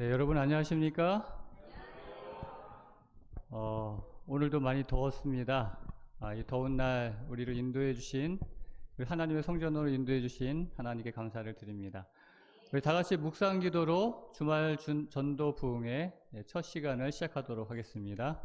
네, 여러분 안녕하십니까? 오늘도 많이 더웠습니다. 이 더운 날 우리를 인도해 주신, 하나님의 성전으로 인도해 주신 하나님께 감사를 드립니다. 우리 다 같이 묵상 기도로 주말 전도 부흥의 첫 시간을 시작하도록 하겠습니다.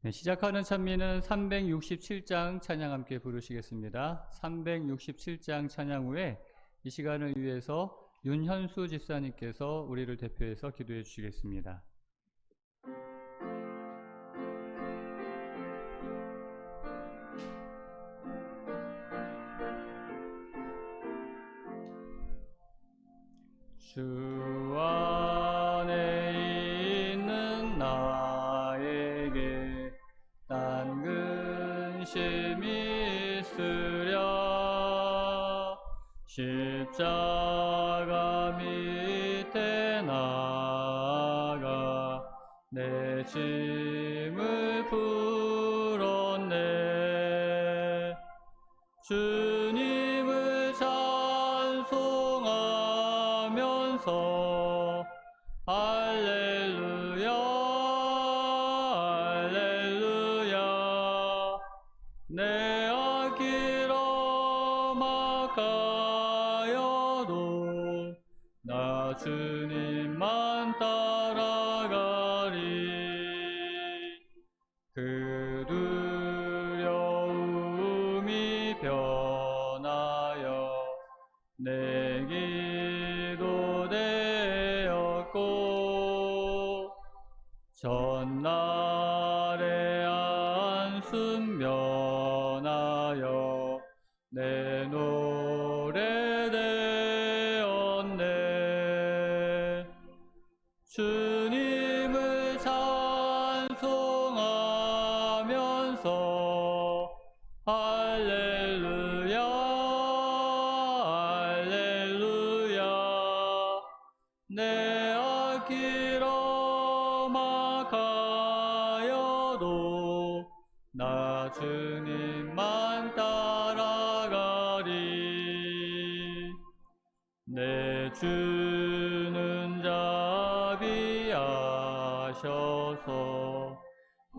네, 시작하는 찬미는 367장 찬양 함께 부르시겠습니다. 367장 찬양 후에 이 시간을 위해서 윤현수 집사님께서 우리를 대표해서 기도해 주시겠습니다. 주 안에 있는 나에게 딴 근심이 있으랴. 십자가 밑에 나아가 내 짐을 풀었네. 주님을 찬송하면서 할렐루야 할렐루야. 내 앞길 험악하여도 나 주님만 따라가리. 그 두려움이 변하여 내 기도 되었고, 전날의 안숨 변하여 내 노래 되었네. 주님을 찬송하면서 할렐루야 할렐루야. 내 앞길 험악하여도 나 주님만 따라가리. 내 주는 자비하셔서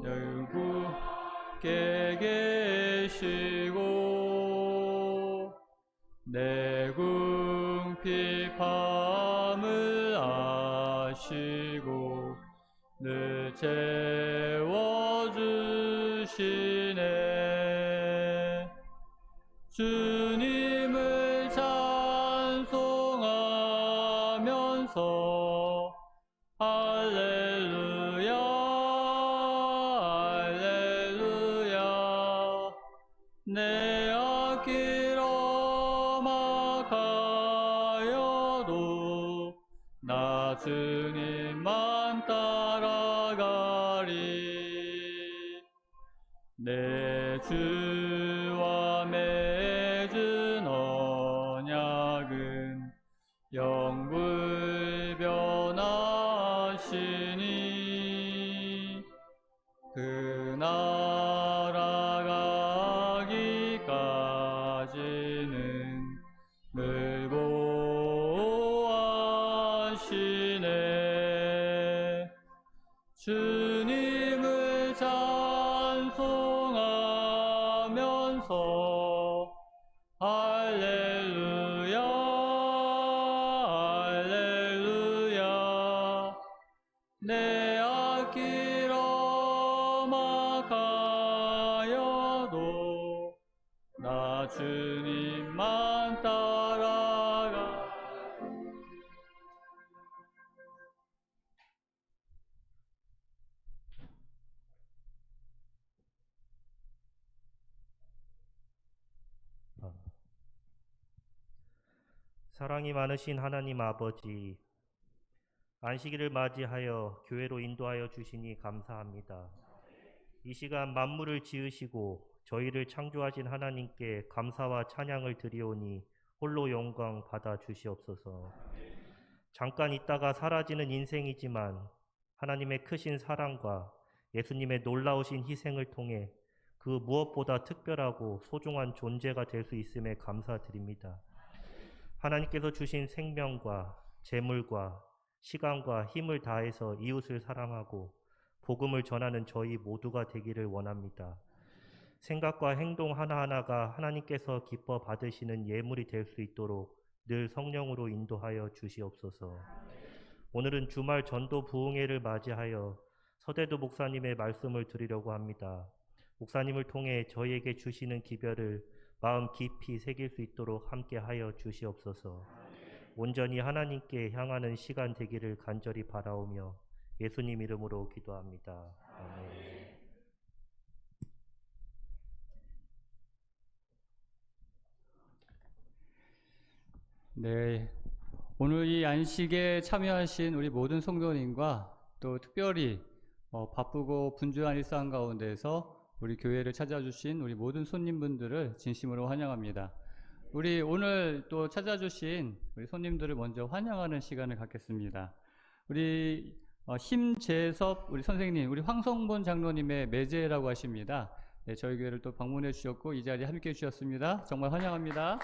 영구께 계시고 내 궁핍함을 아시고 늘 채워주시네. 주님을 찬송하면서 할렐루야 할렐루야. 내 앞길 험악하여도 나 주님만 따라가리. 내 주와 맺은 언약은 영불변하시니 그 나라 가기까지는 늘 보호하시네. 주님을 찬송하면서 할렐루야 할렐루야. 내 앞길 험악하여도 나 주님만 따라가. 사랑이 많으신 하나님 아버지, 안식일을 맞이하여 교회로 인도하여 주시니 감사합니다. 이 시간 만물을 지으시고 저희를 창조하신 하나님께 감사와 찬양을 드리오니 홀로 영광 받아 주시옵소서. 잠깐 있다가 사라지는 인생이지만 하나님의 크신 사랑과 예수님의 놀라우신 희생을 통해 그 무엇보다 특별하고 소중한 존재가 될 수 있음에 감사드립니다. 하나님께서 주신 생명과 재물과 시간과 힘을 다해서 이웃을 사랑하고 복음을 전하는 저희 모두가 되기를 원합니다. 생각과 행동 하나하나가 하나님께서 기뻐 받으시는 예물이 될 수 있도록 늘 성령으로 인도하여 주시옵소서. 오늘은 주말 전도 부흥회를 맞이하여 서대도 목사님의 말씀을 드리려고 합니다. 목사님을 통해 저희에게 주시는 기별을 마음 깊이 새길 수 있도록 함께하여 주시옵소서. 온전히 하나님께 향하는 시간 되기를 간절히 바라오며 예수님 이름으로 기도합니다. 아멘. 네, 오늘 이 안식에 참여하신 우리 모든 성도님과 또 특별히 바쁘고 분주한 일상 가운데서 우리 교회를 찾아주신 우리 모든 손님분들을 진심으로 환영합니다. 우리 오늘 또 찾아주신 우리 손님들을 먼저 환영하는 시간을 갖겠습니다. 우리 심재섭 우리 선생님, 우리 황성본 장로님의 매제라고 하십니다. 네, 저희 교회를 또 방문해 주셨고 이 자리에 함께해 주셨습니다. 정말 환영합니다.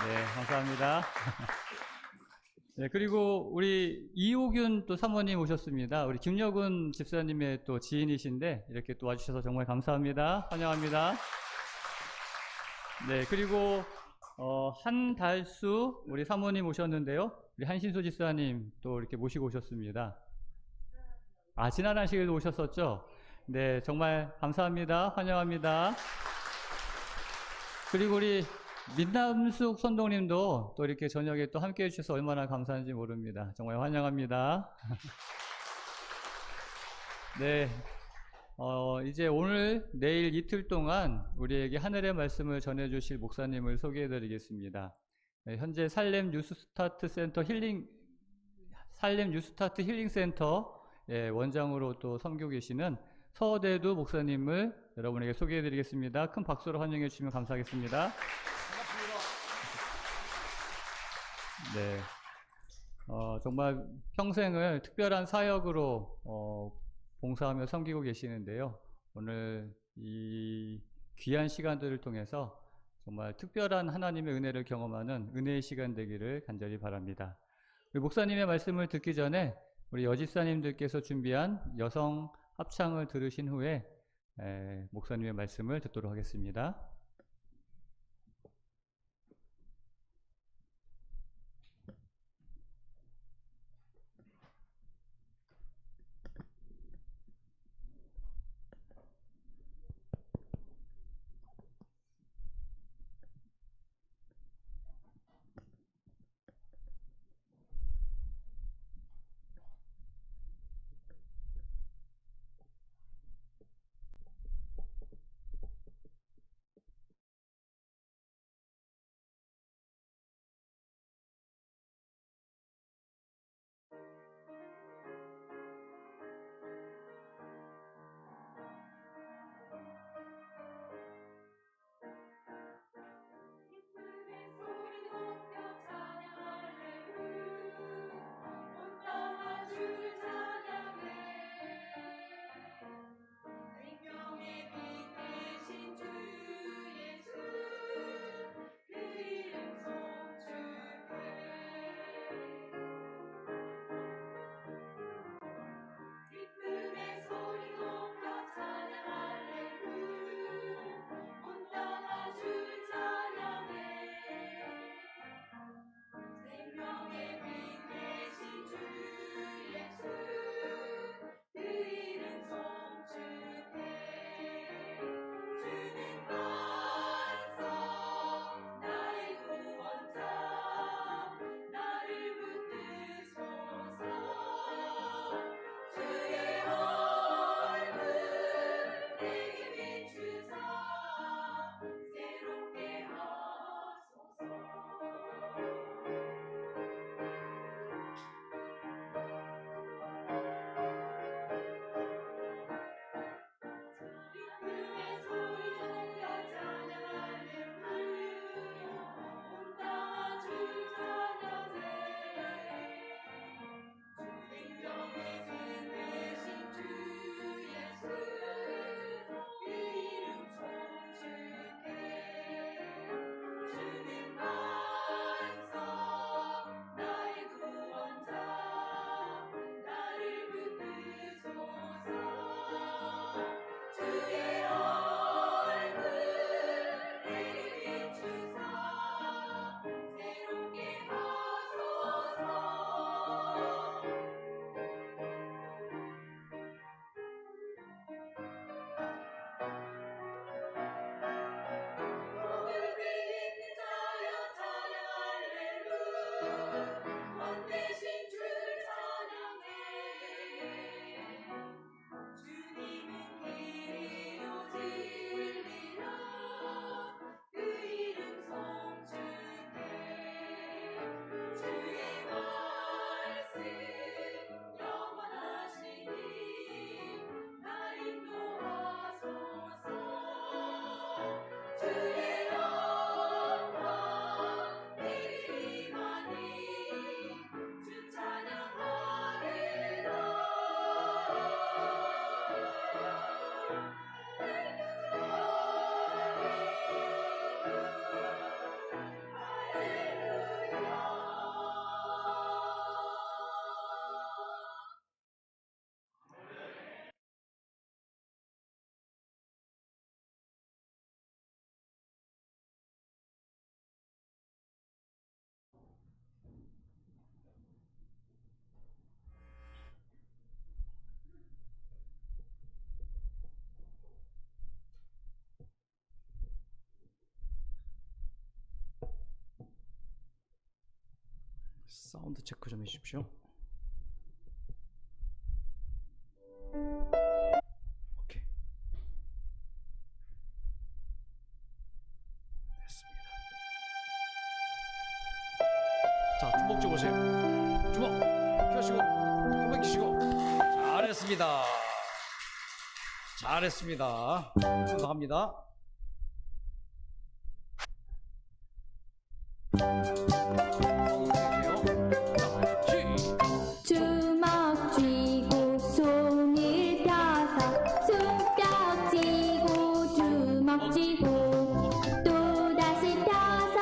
네, 감사합니다. 네, 그리고 우리 이호균 또 사모님 오셨습니다. 우리 김여군 집사님의 또 지인이신데 이렇게 또 와주셔서 정말 감사합니다. 환영합니다. 네, 그리고 한달수 우리 사모님 오셨는데요. 우리 한신수 집사님 또 이렇게 모시고 오셨습니다. 아, 지난 안식일도 오셨었죠? 네, 정말 감사합니다. 환영합니다. 그리고 우리 민남숙 선동님도 또 이렇게 저녁에 또 함께 해주셔서 얼마나 감사한지 모릅니다. 정말 환영합니다. 네, 이제 오늘, 내일 이틀 동안 우리에게 하늘의 말씀을 전해주실 목사님을 소개해드리겠습니다. 네, 현재 살렘 뉴스타트 힐링센터 원장으로 또 섬기고 계시는 서대두 목사님을 여러분에게 소개해드리겠습니다. 큰 박수로 환영해 주시면 감사하겠습니다. 네, 정말 평생을 특별한 사역으로 봉사하며 섬기고 계시는데요. 오늘 이 귀한 시간들을 통해서 정말 특별한 하나님의 은혜를 경험하는 은혜의 시간 되기를 간절히 바랍니다. 우리 목사님의 말씀을 듣기 전에 우리 여집사님들께서 준비한 여성 합창을 들으신 후에 목사님의 말씀을 듣도록 하겠습니다. 사운드 체크 좀 해주십시오. 오케이. 됐습니다. 자, 주먹 줘보세요. 주먹 펴시고 주먹 펴시고. 잘했습니다. 잘했습니다. 감사합니다. 주먹 쥐고 손을 펴서 손뼉 치고 주먹 쥐고 또다시 펴서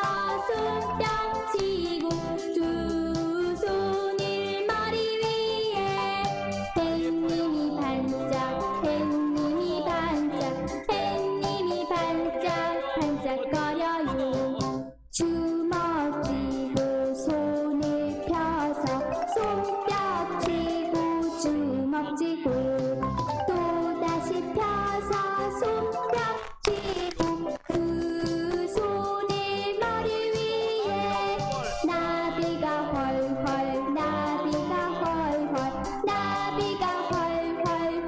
손뼉 치고 두 손을 머리 위에 햇님이 반짝 햇님이 반짝 햇님이 반짝 반짝거려요. 주먹 쥐고 손을 펴서 손뼉 치고 주먹 쥐고 또다시 펴서 손뼉 치고 그 손을 머리 위에 나비가 헐헐 나비가 헐헐 나비가 헐헐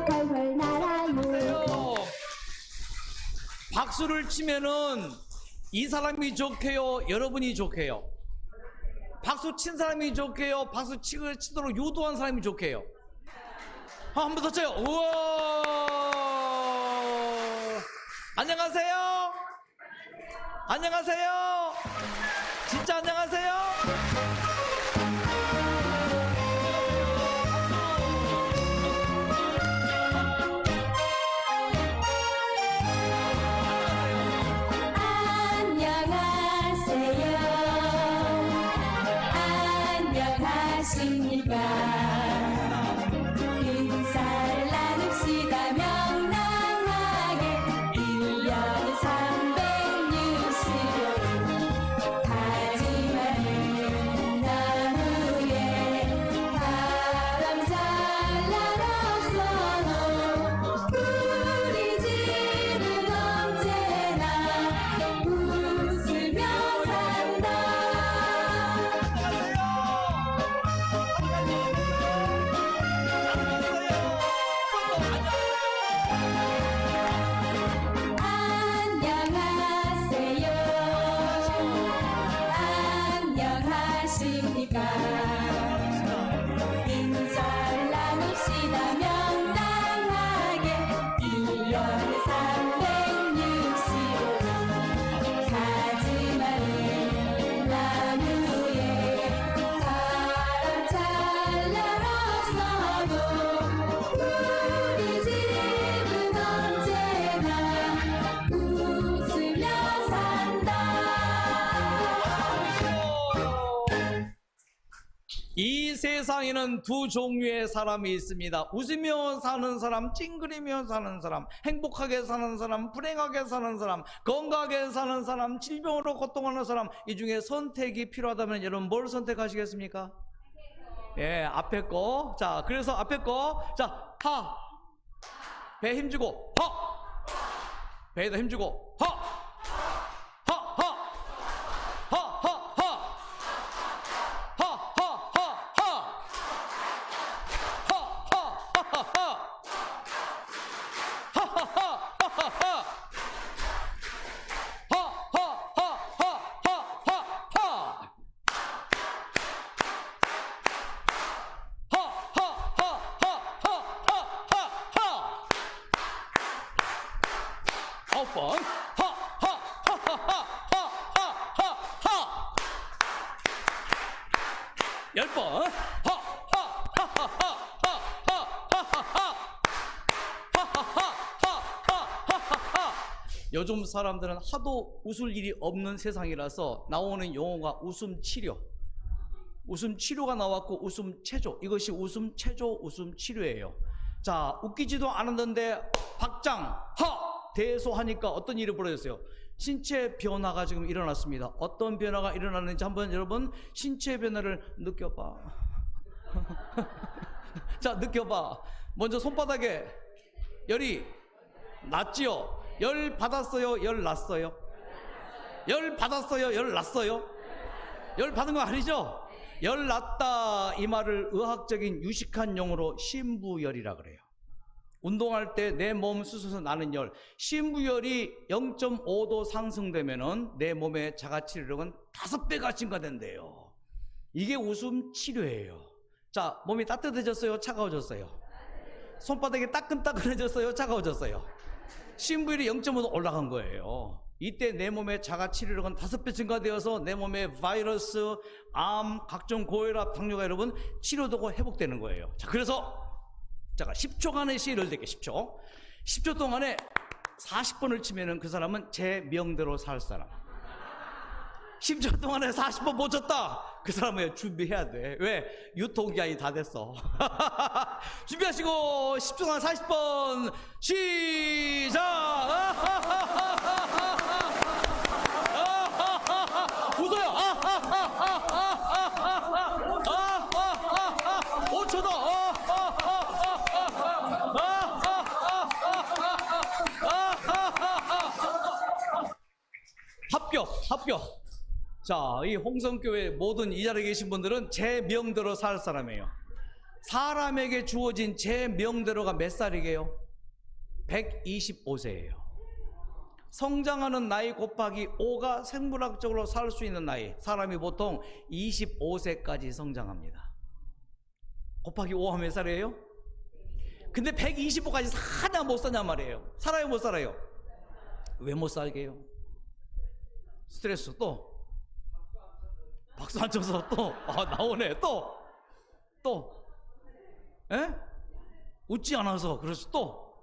헐헐 날아요. 박수를 치면은 이 사람이 좋게요, 여러분이 좋게요? 박수 친 사람이 좋게요, 박수 치도록 유도한 사람이 좋게요? 한 번 더 쳐요. 우와. 안녕하세요. 안녕하세요. 진짜 안녕하세요. 안녕하세요. 안녕하십니까. 인사를 나눕시다 명랑하게 1년 360일 가지마는 나무에 바람 잘 날았어도 우리 집은 언제나 웃으며 산다. 안녕하세요. 안녕하십니까. 인사를 나눕시다 명랑하게 1년 365일 가지마는 나무에 바람 잘 날았어도 우리 집은 언제나 웃으며 산다. 이 세상에는 두 종류의 사람이 있습니다. 웃으며 사는 사람, 찡그리며 사는 사람, 행복하게 사는 사람, 불행하게 사는 사람, 건강하게 사는 사람, 질병으로 고통하는 사람. 이 중에 선택이 필요하다면 여러분 뭘 선택하시겠습니까? 예, 앞에 거. 자, 그래서 앞에 거. 자, 하. 배 힘주고, 허. 배에다 힘주고, 허. 허, 허. 허, 허, 허. 아홉 번. 열 번. 요즘 사람들은 하도 웃을 일이 없는 세상이라서 나오는 용어가 웃음 치료. 웃음 치료가 나왔고 웃음 체조. 이것이 웃음 체조, 웃음 치료예요. 자, 웃기지도 않았는데 박장, 대소하니까 어떤 일이 벌어졌어요? 신체 변화가 지금 일어났습니다. 어떤 변화가 일어났는지 한번 여러분 신체 변화를 느껴봐. 자, 느껴봐. 먼저 손바닥에 열이 났지요? 열 받았어요? 열 났어요? 열 받았어요? 열 났어요? 열 받은 거 아니죠? 열 났다 이 말을 의학적인 유식한 용어로 신부열이라 그래요. 운동할 때 내 몸 쑤셔서 나는 열, 신부열이 0.5도 상승되면은 내 몸의 자가치료력은 5배가 증가된대요. 이게 웃음 치료예요. 자, 몸이 따뜻해졌어요? 차가워졌어요? 손바닥이 따끈따끈해졌어요? 차가워졌어요? 신부열이 0.5도 올라간 거예요. 이때 내 몸의 자가치료력은 5배 증가되어서 내 몸의 바이러스, 암, 각종 고혈압, 당뇨가 여러분 치료되고 회복되는 거예요. 자, 그래서 제가 10초간의 시를 댈게요. 10초 동안에 40번을 치면은 그 사람은 제 명대로 살 사람. 10초 동안에 40번 못 쳤다. 그 사람은 준비해야 돼. 왜? 유통기한이 다 됐어. 준비하시고 10초 동안 40번 시작. 웃어요. 5초 더. 합격. 자, 이 홍성교회 모든 이 자리에 계신 분들은 제 명대로 살 사람이에요. 사람에게 주어진 제 명대로가 몇 살이게요? 125세예요. 성장하는 나이 곱하기 5가 생물학적으로 살 수 있는 나이. 사람이 보통 25세까지 성장합니다. 곱하기 5하면 몇 살이에요? 근데 125까지 사냐 못 사냐 말이에요. 살아요 못 살아요? 왜 못 살게요? 스트레스 또 박수 안 쳐서 또 나오네 또 에? 웃지 않아서 그래서 또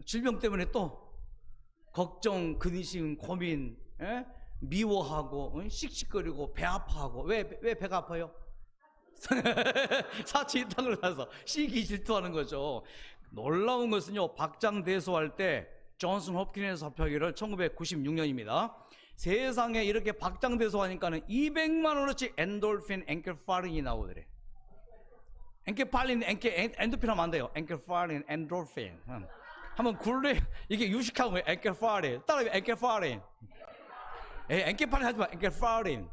질병 때문에 또 걱정, 근심, 고민, 에? 미워하고 씩씩거리고 배 아파하고 왜 배가 아파요? 사치인탕을 나서 시기 질투하는 거죠. 놀라운 것은요, 박장대소할 때 존슨 홉킨에서 발표하기를 1996년입니다. 세상에 이렇게 박장대소하니까는 200만 원어치 엔돌핀, 엔케파린이 나오더래. 엔케팔린, 엔도핀 하면 안 돼요. 엔케파린, 엔돌핀. 한번 굴레, 이게 유식한 거예요. 엔케파린. 따라해, 엔케파린. 엔케팔린 하지 마. 엔케파린.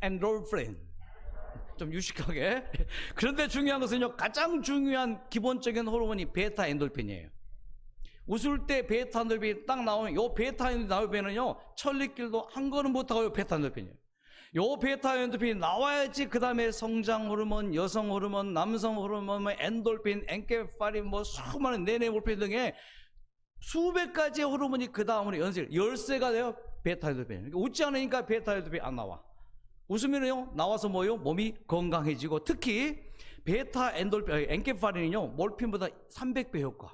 엔돌핀. 좀 유식하게. 그런데 중요한 것은요, 가장 중요한 기본적인 호르몬이 베타 엔돌핀이에요. 웃을 때 베타 엔돌핀이 딱 나오면, 요 베타 엔돌핀이 나오면은요, 천리길도 한 걸음 못하고 요 베타 엔돌핀이에요. 요 베타 엔돌핀이 나와야지 그 다음에 성장 호르몬, 여성 호르몬, 남성 호르몬, 엔돌핀, 엔케파린, 수많은 네네몰핀 등의 수백 가지의 호르몬이 그 다음으로 열세가 돼요. 베타 엔돌핀. 그러니까 웃지 않으니까 베타 엔돌핀이 안 나와. 웃으면요 나와서 뭐요? 몸이 건강해지고, 특히 베타 엔돌핀, 엔케파린은요 몰핀보다 300배 효과.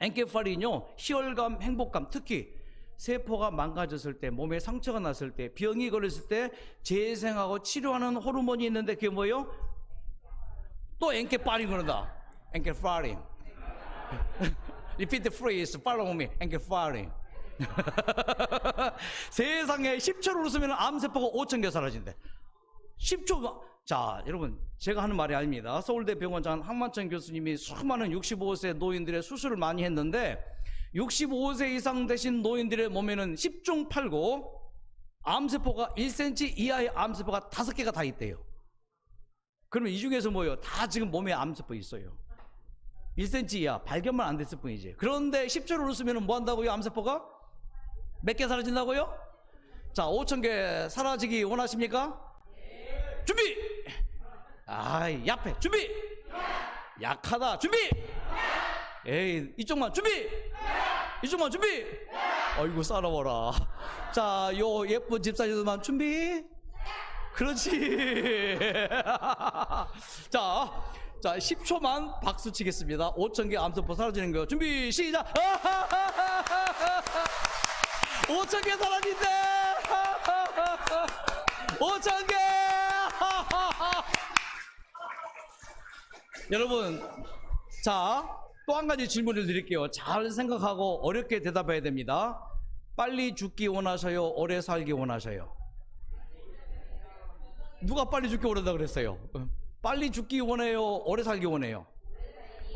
엔케파린은요 희열감, 행복감, 특히 세포가 망가졌을 때, 몸에 상처가 났을 때, 병이 걸렸을 때 재생하고 치료하는 호르몬이 있는데 그게 뭐예요? 또 엔케파린 그런다. 엔케파린. Repeat the phrase, follow me. 엔케파린. 세상에 10초를 웃으면 암세포가 5,000개 사라진대. 10초. 자, 여러분, 제가 하는 말이 아닙니다. 서울대 병원장 황만천 교수님이 수많은 65세 노인들의 수술을 많이 했는데, 65세 이상 되신 노인들의 몸에는 10중 8구 암세포가 1cm 이하의 암세포가 5개가 다 있대요. 그러면 이 중에서 뭐예요? 다 지금 몸에 암세포 있어요. 1cm 이하, 발견만 안 됐을 뿐이지. 그런데 10초를 웃으면 뭐 한다고요? 암세포가? 몇 개 사라진다고요? 자, 5,000개 사라지기 원하십니까? 준비! 약해. 준비! 약하다. 준비! 에이, 이쪽만 준비! 이쪽만 준비! 아이고, 싸나워라. 자, 요 예쁜 집사님들만 준비! 그렇지. 자, 10초만 박수 치겠습니다. 5,000개 암세포 사라지는 거. 준비, 시작! 5,000개 사라진대! 5,000개! 여러분, 자, 또 한 가지 질문을 드릴게요. 잘 생각하고 어렵게 대답해야 됩니다. 빨리 죽기 원하셔요? 오래 살기 원하셔요? 누가 빨리 죽기 원한다 그랬어요? 빨리 죽기 원해요? 오래 살기 원해요?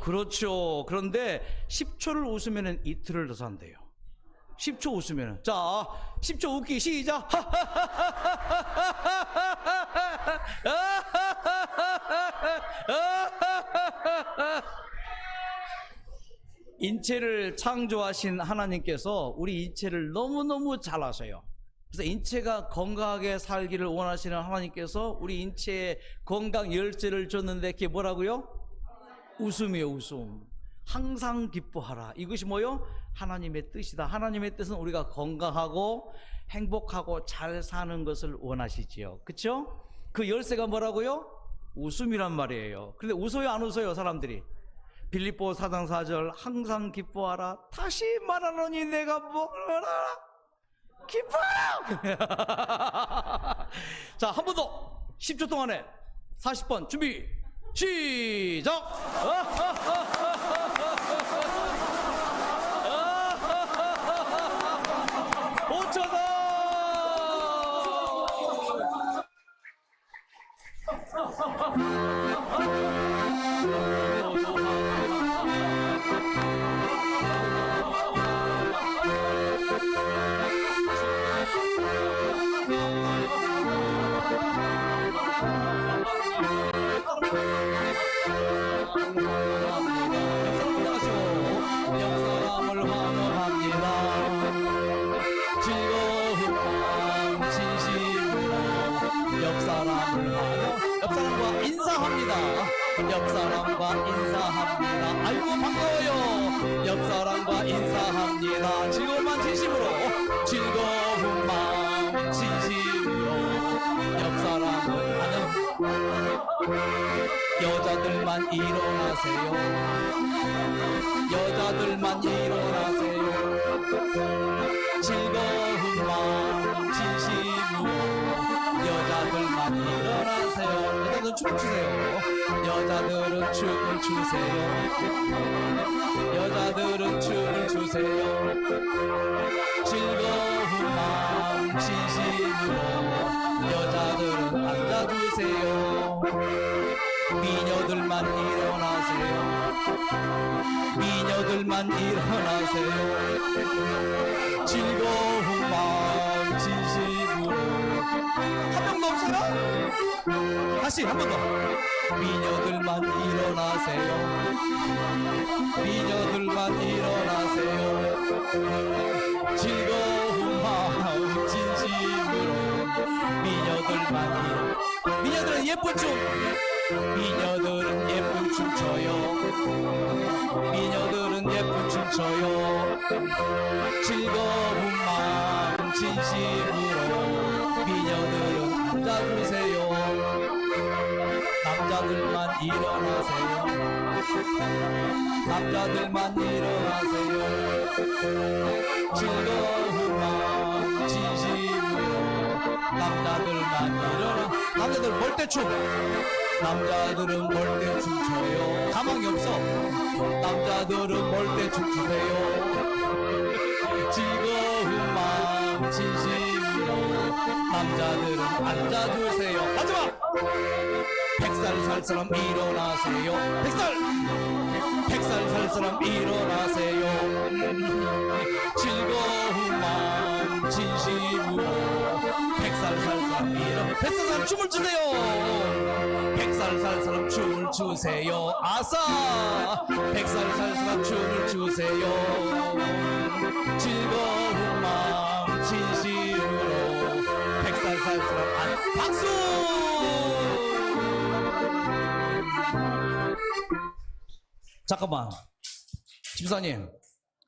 그렇죠. 그런데 10초를 웃으면 이틀을 더 산대요. 10초 웃으면. 자, 10초 웃기 시작. 인체를 창조하신 하나님께서 우리 인체를 너무너무 잘 아셔요. 그래서 인체가 건강하게 살기를 원하시는 하나님께서 우리 인체에 건강 열쇠를 줬는데 그게 뭐라고요? 웃음이에요. 웃음. 항상 기뻐하라. 이것이 뭐요? 하나님의 뜻이다. 하나님의 뜻은 우리가 건강하고 행복하고 잘 사는 것을 원하시지요. 그렇죠? 그 열쇠가 뭐라고요? 웃음이란 말이에요. 그런데 웃어요 안 웃어요 사람들이? 빌립보 4장 4절 항상 기뻐하라. 다시 말하노니 내가 뭐라? 기뻐하라. 자, 한 번 더 10초 동안에 40번 준비 시작. 5초 더. 옆사람을 환영합니다. 즐거운 마음 진심으로 옆사람을 옆사람과 인사합니다. 옆사람과 인사합니다. 아이고 반가워요. 옆사람과 인사합니다. 즐거운 마음 진심으로 즐거운 마음 진심으로 옆사람을 환영. 여자들만 일어나세요. 여자들만 일어나세요. 즐거운 마음 진심으로 여자들만 일어나세요. 여자들은 춤을 추세요. 여자들은 춤을 추세요. 여자들은 춤을 추세요. 즐거운 마음 진심으로 여자들은 앉아주세요. 미녀들만 일어나세요. 미녀들만 일어나세요. 즐거운 마음 진심으로. 한 명도 없어요? 다시 한 번 더. 미녀들만 일어나세요. 미녀들만 일어나세요. 즐거운 마음 진심으로 미녀들만 미녀들은 예쁜 춤. 미녀들은 예쁜 춤 춰요. 미녀들은 예쁜 춤 춰요. 즐거운 마음 진심으로 미녀들은 앉아주세요. 남자들만 일어나세요. 남자들만 일어나세요. 즐거운 마음 진심으로 남자들만 일어나. 남자들 멀대춤. 남자들은 멀대춤 춰요. 가망이 없어. 남자들은 멀대춤 추세요. 즐거운 마음 진심으로 남자들은 앉아주세요. 마지막. 100살 살 사람 일어나세요. 100살 살 사람 일어나세요. 즐거운 마음 진심으로 100살 살 사람 일어나. 100살 살 춤을 추세요. 100살 살 사람 춤을 추세요. 아싸. 100살 살 사람 춤을 추세요. 즐거운 마음 진심으로 100살 살 사람 박수. 잠깐만, 집사님,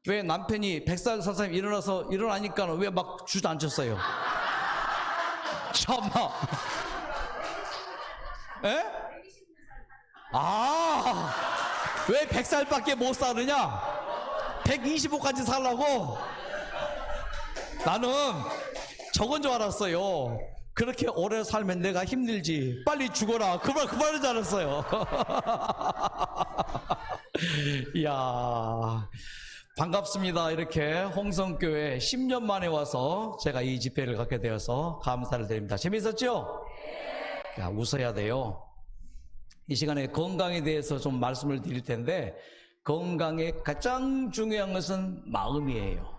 왜 남편이 100살 살 사람이 일어나니까 왜 막 주저앉혔어요? 참아. 에? 아, 왜 100살밖에 못 사느냐? 125까지 살라고? 나는 저건 줄 알았어요. 그렇게 오래 살면 내가 힘들지. 빨리 죽어라. 그만하지 않았어요. 이야, 반갑습니다. 이렇게 홍성교회 10년 만에 와서 제가 이 집회를 갖게 되어서 감사를 드립니다. 재밌었죠? 야, 웃어야 돼요. 이 시간에 건강에 대해서 좀 말씀을 드릴 텐데, 건강의 가장 중요한 것은 마음이에요.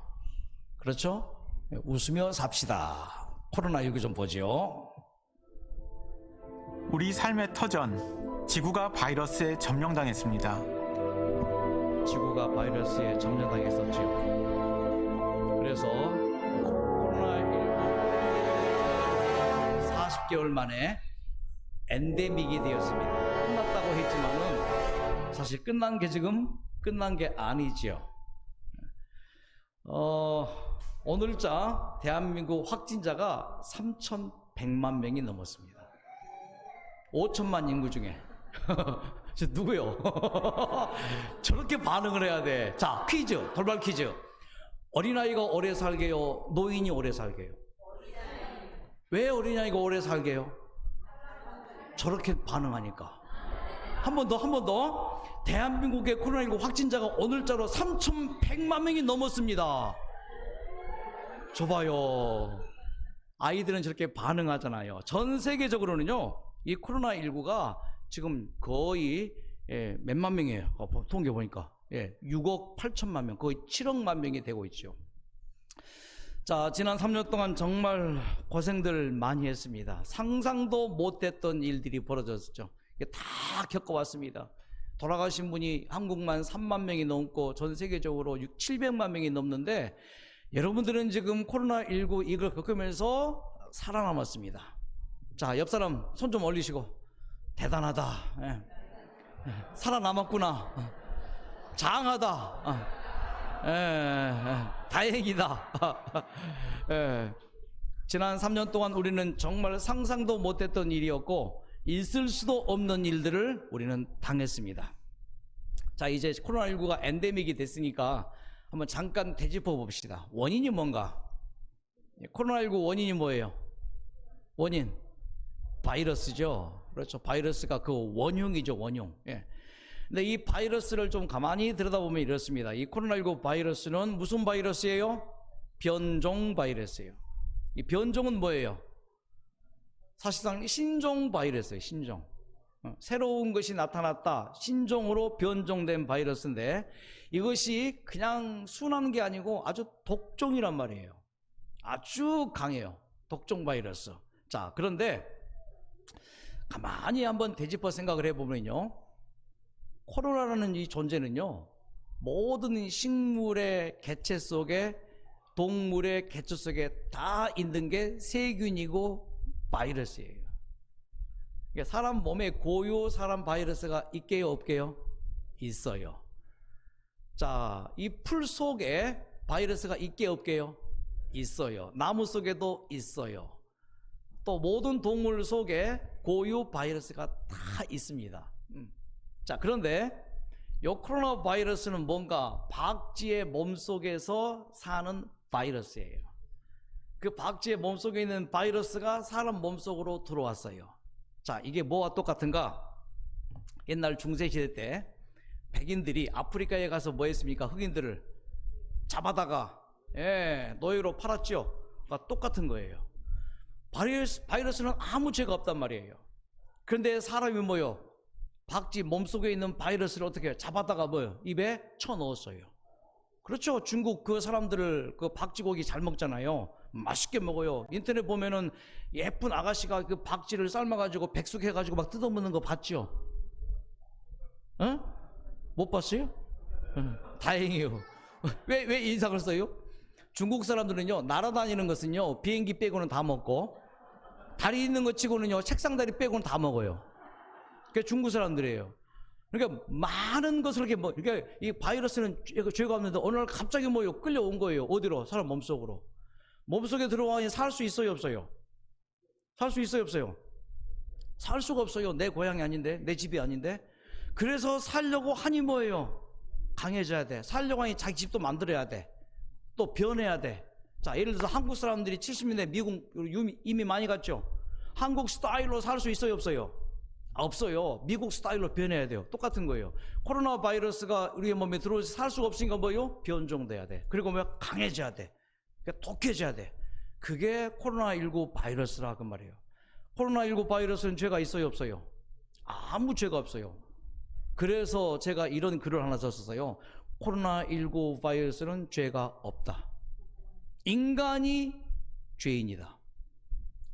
그렇죠? 웃으며 삽시다. 코로나19 좀 보죠. 우리 삶의 터전, 지구가 바이러스에 점령당했습니다. 지구가 바이러스에 점령당했었죠. 그래서 코로나19 40개월 만에 엔데믹이 되었습니다. 끝났다고 했지만은 사실 끝난 게 지금 끝난 게 아니지요. 오늘자 대한민국 확진자가 3,100만 명이 넘었습니다. 5천만 인구 중에 저 누구요? 저렇게 반응을 해야 돼. 자, 퀴즈, 돌발 퀴즈. 어린아이가 오래 살게요? 노인이 오래 살게요? 왜 어린아이가 오래 살게요? 저렇게 반응하니까. 한 번 더. 대한민국의 코로나19 확진자가 오늘자로 3,100만 명이 넘었습니다. 줘봐요. 아이들은 저렇게 반응하잖아요. 전 세계적으로는요, 이 코로나19가 지금 거의 몇만 명이에요. 통계 보니까 6억 8천만 명, 거의 7억만 명이 되고 있죠. 자, 지난 3년 동안 정말 고생들 많이 했습니다. 상상도 못했던 일들이 벌어졌죠. 다 겪어왔습니다. 돌아가신 분이 한국만 3만 명이 넘고 전 세계적으로 700만 명이 넘는데, 여러분들은 지금 코로나19 이걸 겪으면서 살아남았습니다. 자, 옆 사람 손 좀 올리시고, 대단하다. 살아남았구나. 장하다. 다행이다. 지난 3년 동안 우리는 정말 상상도 못했던 일이었고 있을 수도 없는 일들을 우리는 당했습니다. 자, 이제 코로나19가 엔데믹이 됐으니까 한번 잠깐 되짚어 봅시다. 원인이 뭔가? 코로나19 원인이 뭐예요? 원인 바이러스죠. 그렇죠. 바이러스가 그 원흉이죠, 원흉. 근데 이 바이러스를 좀 가만히 들여다보면 이렇습니다. 이 코로나19 바이러스는 무슨 바이러스예요? 변종 바이러스예요. 이 변종은 뭐예요? 사실상 신종 바이러스예요. 신종. 새로운 것이 나타났다. 신종으로 변종된 바이러스인데, 이것이 그냥 순한 게 아니고 아주 독종이란 말이에요. 아주 강해요. 독종 바이러스. 자, 그런데 가만히 한번 되짚어 생각을 해보면요, 코로나라는 이 존재는요, 모든 식물의 개체 속에, 동물의 개체 속에 다 있는 게 세균이고 바이러스예요. 그러니까 사람 몸에 고유 사람 바이러스가 있게요, 없게요? 있어요. 자, 이 풀 속에 바이러스가 있게 없게요? 있어요. 나무 속에도 있어요. 또 모든 동물 속에 고유 바이러스가 다 있습니다. 자, 그런데 이 코로나 바이러스는 뭔가 박쥐의 몸속에서 사는 바이러스예요. 그 박쥐의 몸속에 있는 바이러스가 사람 몸속으로 들어왔어요. 자, 이게 뭐와 똑같은가? 옛날 중세시대 때 백인들이 아프리카에 가서 뭐 했습니까? 흑인들을 잡아다가 노예로 팔았죠. 그러니까 똑같은 거예요. 바이러스는 아무 죄가 없단 말이에요. 그런데 사람이 뭐요? 박쥐 몸속에 있는 바이러스를 어떻게 해요? 잡아다가 뭐요? 입에 쳐넣었어요. 그렇죠. 중국 그 사람들을 그 박쥐고기 잘 먹잖아요. 맛있게 먹어요. 인터넷 보면은 예쁜 아가씨가 그 박쥐를 삶아가지고 백숙해가지고 막 뜯어먹는 거 봤죠? 못 봤어요? 다행이에요. 왜 인상을 써요? 중국 사람들은요, 날아다니는 것은요, 비행기 빼고는 다 먹고, 다리 있는 것 치고는요, 책상 다리 빼고는 다 먹어요. 그게 중국 사람들이에요. 그러니까 많은 것을 이렇게 그러니까 이 바이러스는 죄가 없는데 어느 날 갑자기 뭐요? 끌려온 거예요. 어디로? 사람 몸속으로. 몸속에 들어와 살 수 있어요, 없어요? 살 수 있어요, 없어요? 살 수가 없어요. 내 고향이 아닌데, 내 집이 아닌데. 그래서 살려고 하니 뭐예요? 강해져야 돼. 살려고 하니 자기 집도 만들어야 돼. 또 변해야 돼. 자, 예를 들어서 한국 사람들이 70년대 미국 이미 많이 갔죠. 한국 스타일로 살 수 있어요, 없어요? 없어요. 미국 스타일로 변해야 돼요. 똑같은 거예요. 코로나 바이러스가 우리의 몸에 들어오지 살 수가 없으니까 뭐예요? 변종돼야 돼. 그리고 뭐 강해져야 돼. 그러니까 독해져야 돼. 그게 코로나19 바이러스라 그 말이에요. 코로나19 바이러스는 죄가 있어요, 없어요? 아무 죄가 없어요. 그래서 제가 이런 글을 하나 썼어요. 코로나19 바이러스는 죄가 없다. 인간이 죄인이다.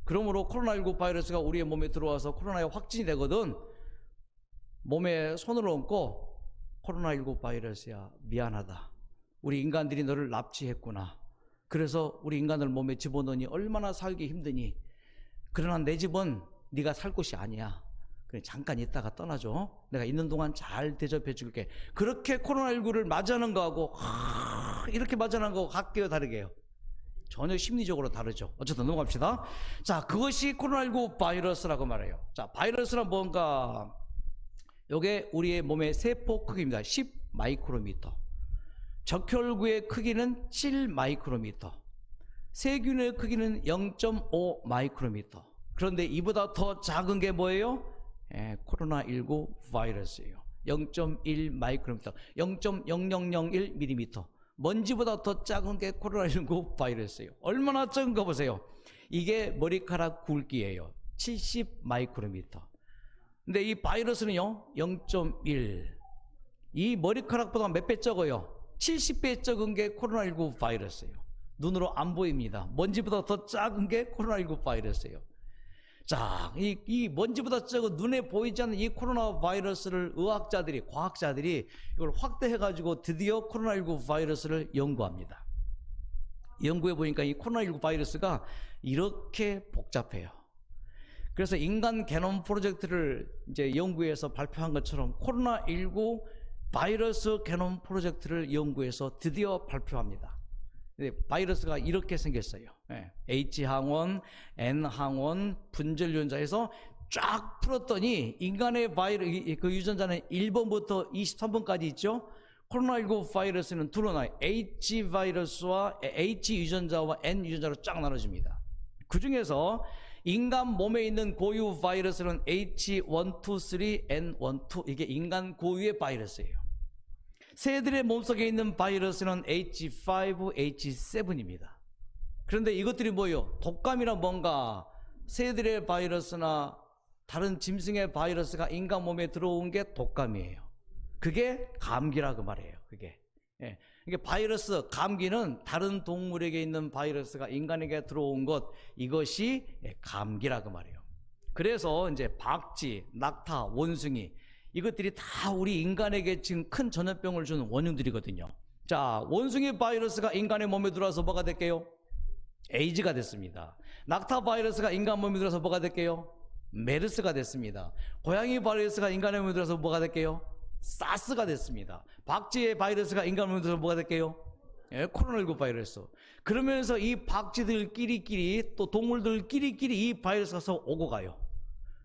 그러므로 코로나19 바이러스가 우리의 몸에 들어와서 코로나에 확진이 되거든 몸에 손을 얹고 코로나19 바이러스야 미안하다. 우리 인간들이 너를 납치했구나. 그래서 우리 인간을 몸에 집어넣으니 얼마나 살기 힘드니. 그러나 내 집은 네가 살 곳이 아니야. 그래 잠깐 있다가 떠나줘. 내가 있는 동안 잘 대접해 줄게. 그렇게 코로나19를 맞이하는 거하고 이렇게 맞이하는 거하고 각기가 다르게요. 전혀 심리적으로 다르죠. 어쨌든 넘어갑시다. 자, 그것이 코로나19 바이러스라고 말해요. 자, 바이러스란 뭔가? 요게 우리의 몸의 세포 크기입니다. 10 마이크로미터. 적혈구의 크기는 7 마이크로미터. 세균의 크기는 0.5 마이크로미터. 그런데 이보다 더 작은 게 뭐예요? 코로나19 바이러스예요. 0.1 마이크로미터. 0.0001mm. 먼지보다 더 작은 게 코로나19 바이러스예요. 얼마나 작은 거 보세요. 이게 머리카락 굵기예요. 70 마이크로미터. 근데 이 바이러스는요 0.1. 이 머리카락보다 몇 배 적어요. 70배 적은 게 코로나19 바이러스예요. 눈으로 안 보입니다. 먼지보다 더 작은 게 코로나19 바이러스예요. 자, 이 먼지보다 적은 눈에 보이지 않는 이 코로나 바이러스를 의학자들이, 과학자들이 이걸 확대해가지고 드디어 코로나19 바이러스를 연구합니다. 연구해 보니까 이 코로나19 바이러스가 이렇게 복잡해요. 그래서 인간 게놈 프로젝트를 이제 연구해서 발표한 것처럼 코로나19 바이러스 게놈 프로젝트를 연구해서 드디어 발표합니다. 바이러스가 이렇게 생겼어요. H항원, N항원, 분절 유전자에서 쫙 풀었더니 인간의 그 유전자는 1번부터 23번까지 있죠. 코로나19 바이러스는 둘로 나요. H 바이러스와 H 유전자와 N 유전자로 쫙 나눠집니다. 그 중에서 인간 몸에 있는 고유 바이러스는 H123, N12 이게 인간 고유의 바이러스예요. 새들의 몸속에 있는 바이러스는 H5, H7입니다. 그런데 이것들이 뭐예요? 독감이란 뭔가 새들의 바이러스나 다른 짐승의 바이러스가 인간 몸에 들어온 게 독감이에요. 그게 감기라고 말해요. 그게. 이게 바이러스, 감기는 다른 동물에게 있는 바이러스가 인간에게 들어온 것, 이것이 감기라고 말해요. 그래서 이제 박쥐, 낙타, 원숭이 이것들이 다 우리 인간에게 지금 큰 전염병을 주는 원흉들이거든요. 자, 원숭이 바이러스가 인간의 몸에 들어와서 뭐가 될게요? 에이즈가 됐습니다. 낙타 바이러스가 인간 몸에 들어와서 뭐가 될게요? 메르스가 됐습니다. 고양이 바이러스가 인간의 몸에 들어와서 뭐가 될게요? 사스가 됐습니다. 박쥐의 바이러스가 인간 몸에 들어와서 뭐가 될게요? 코로나19 바이러스. 그러면서 이 박쥐들끼리끼리 또 동물들끼리끼리 이 바이러스가 오고 가요.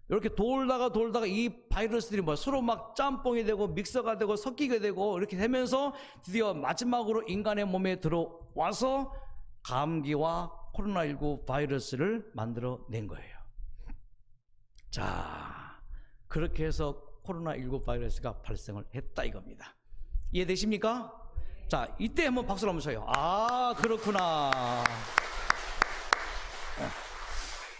이렇게 돌다가 이 바이러스들이 서로 막 짬뽕이 되고 믹서가 되고 섞이게 되고 이렇게 되면서 드디어 마지막으로 인간의 몸에 들어와서 감기와 코로나19 바이러스를 만들어낸 거예요. 자, 그렇게 해서 코로나19 바이러스가 발생을 했다 이겁니다. 이해되십니까? 자, 이때 한번 박수를 한번 쳐요. 아, 그렇구나.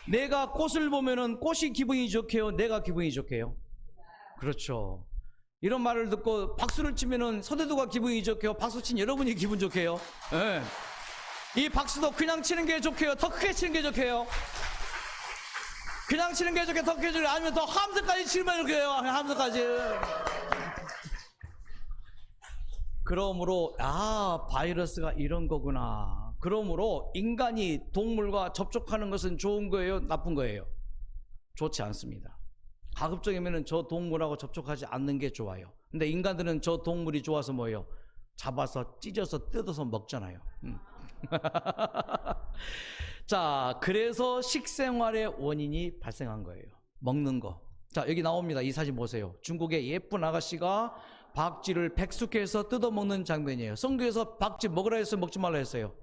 내가 꽃을 보면은 꽃이 기분이 좋게요? 내가 기분이 좋게요? 그렇죠. 이런 말을 듣고 박수를 치면은 서대도가 기분이 좋게요? 박수 친 여러분이 기분 좋게요? 네. 이 박수도 그냥 치는 게 좋게요? 더 크게 치는 게 좋게요? 그냥 치는 게 좋게 더 크게 치는 게 아니면 더 함성까지 치면 좋게요? 함성까지. 그러므로 바이러스가 이런 거구나. 그러므로 인간이 동물과 접촉하는 것은 좋은 거예요? 나쁜 거예요? 좋지 않습니다. 가급적이면 저 동물하고 접촉하지 않는 게 좋아요. 근데 인간들은 저 동물이 좋아서 뭐예요? 잡아서 찢어서 뜯어서 먹잖아요. 자, 그래서 식생활의 원인이 발생한 거예요. 먹는 거. 자, 여기 나옵니다. 이 사진 보세요. 중국의 예쁜 아가씨가 박쥐를 백숙해서 뜯어먹는 장면이에요. 성경에서 박쥐 먹으라 했어요? 먹지 말라 했어요?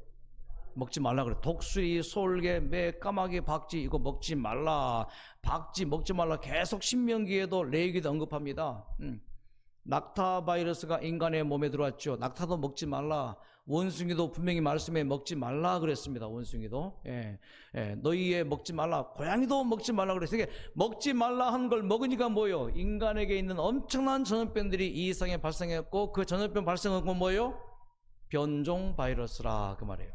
먹지 말라 그래. 독수리, 솔개, 매, 까마귀, 박쥐 이거 먹지 말라. 박쥐 먹지 말라. 계속 신명기에도 레위기도 언급합니다. 낙타 바이러스가 인간의 몸에 들어왔죠. 낙타도 먹지 말라. 원숭이도 분명히 말씀에 먹지 말라 그랬습니다. 원숭이도. 너희의 먹지 말라. 고양이도 먹지 말라 그랬어요. 이게 먹지 말라 한 걸 먹으니까 뭐예요? 인간에게 있는 엄청난 전염병들이 이 이상에 발생했고 그 전염병 발생한 건 뭐예요? 변종 바이러스라 그 말이에요.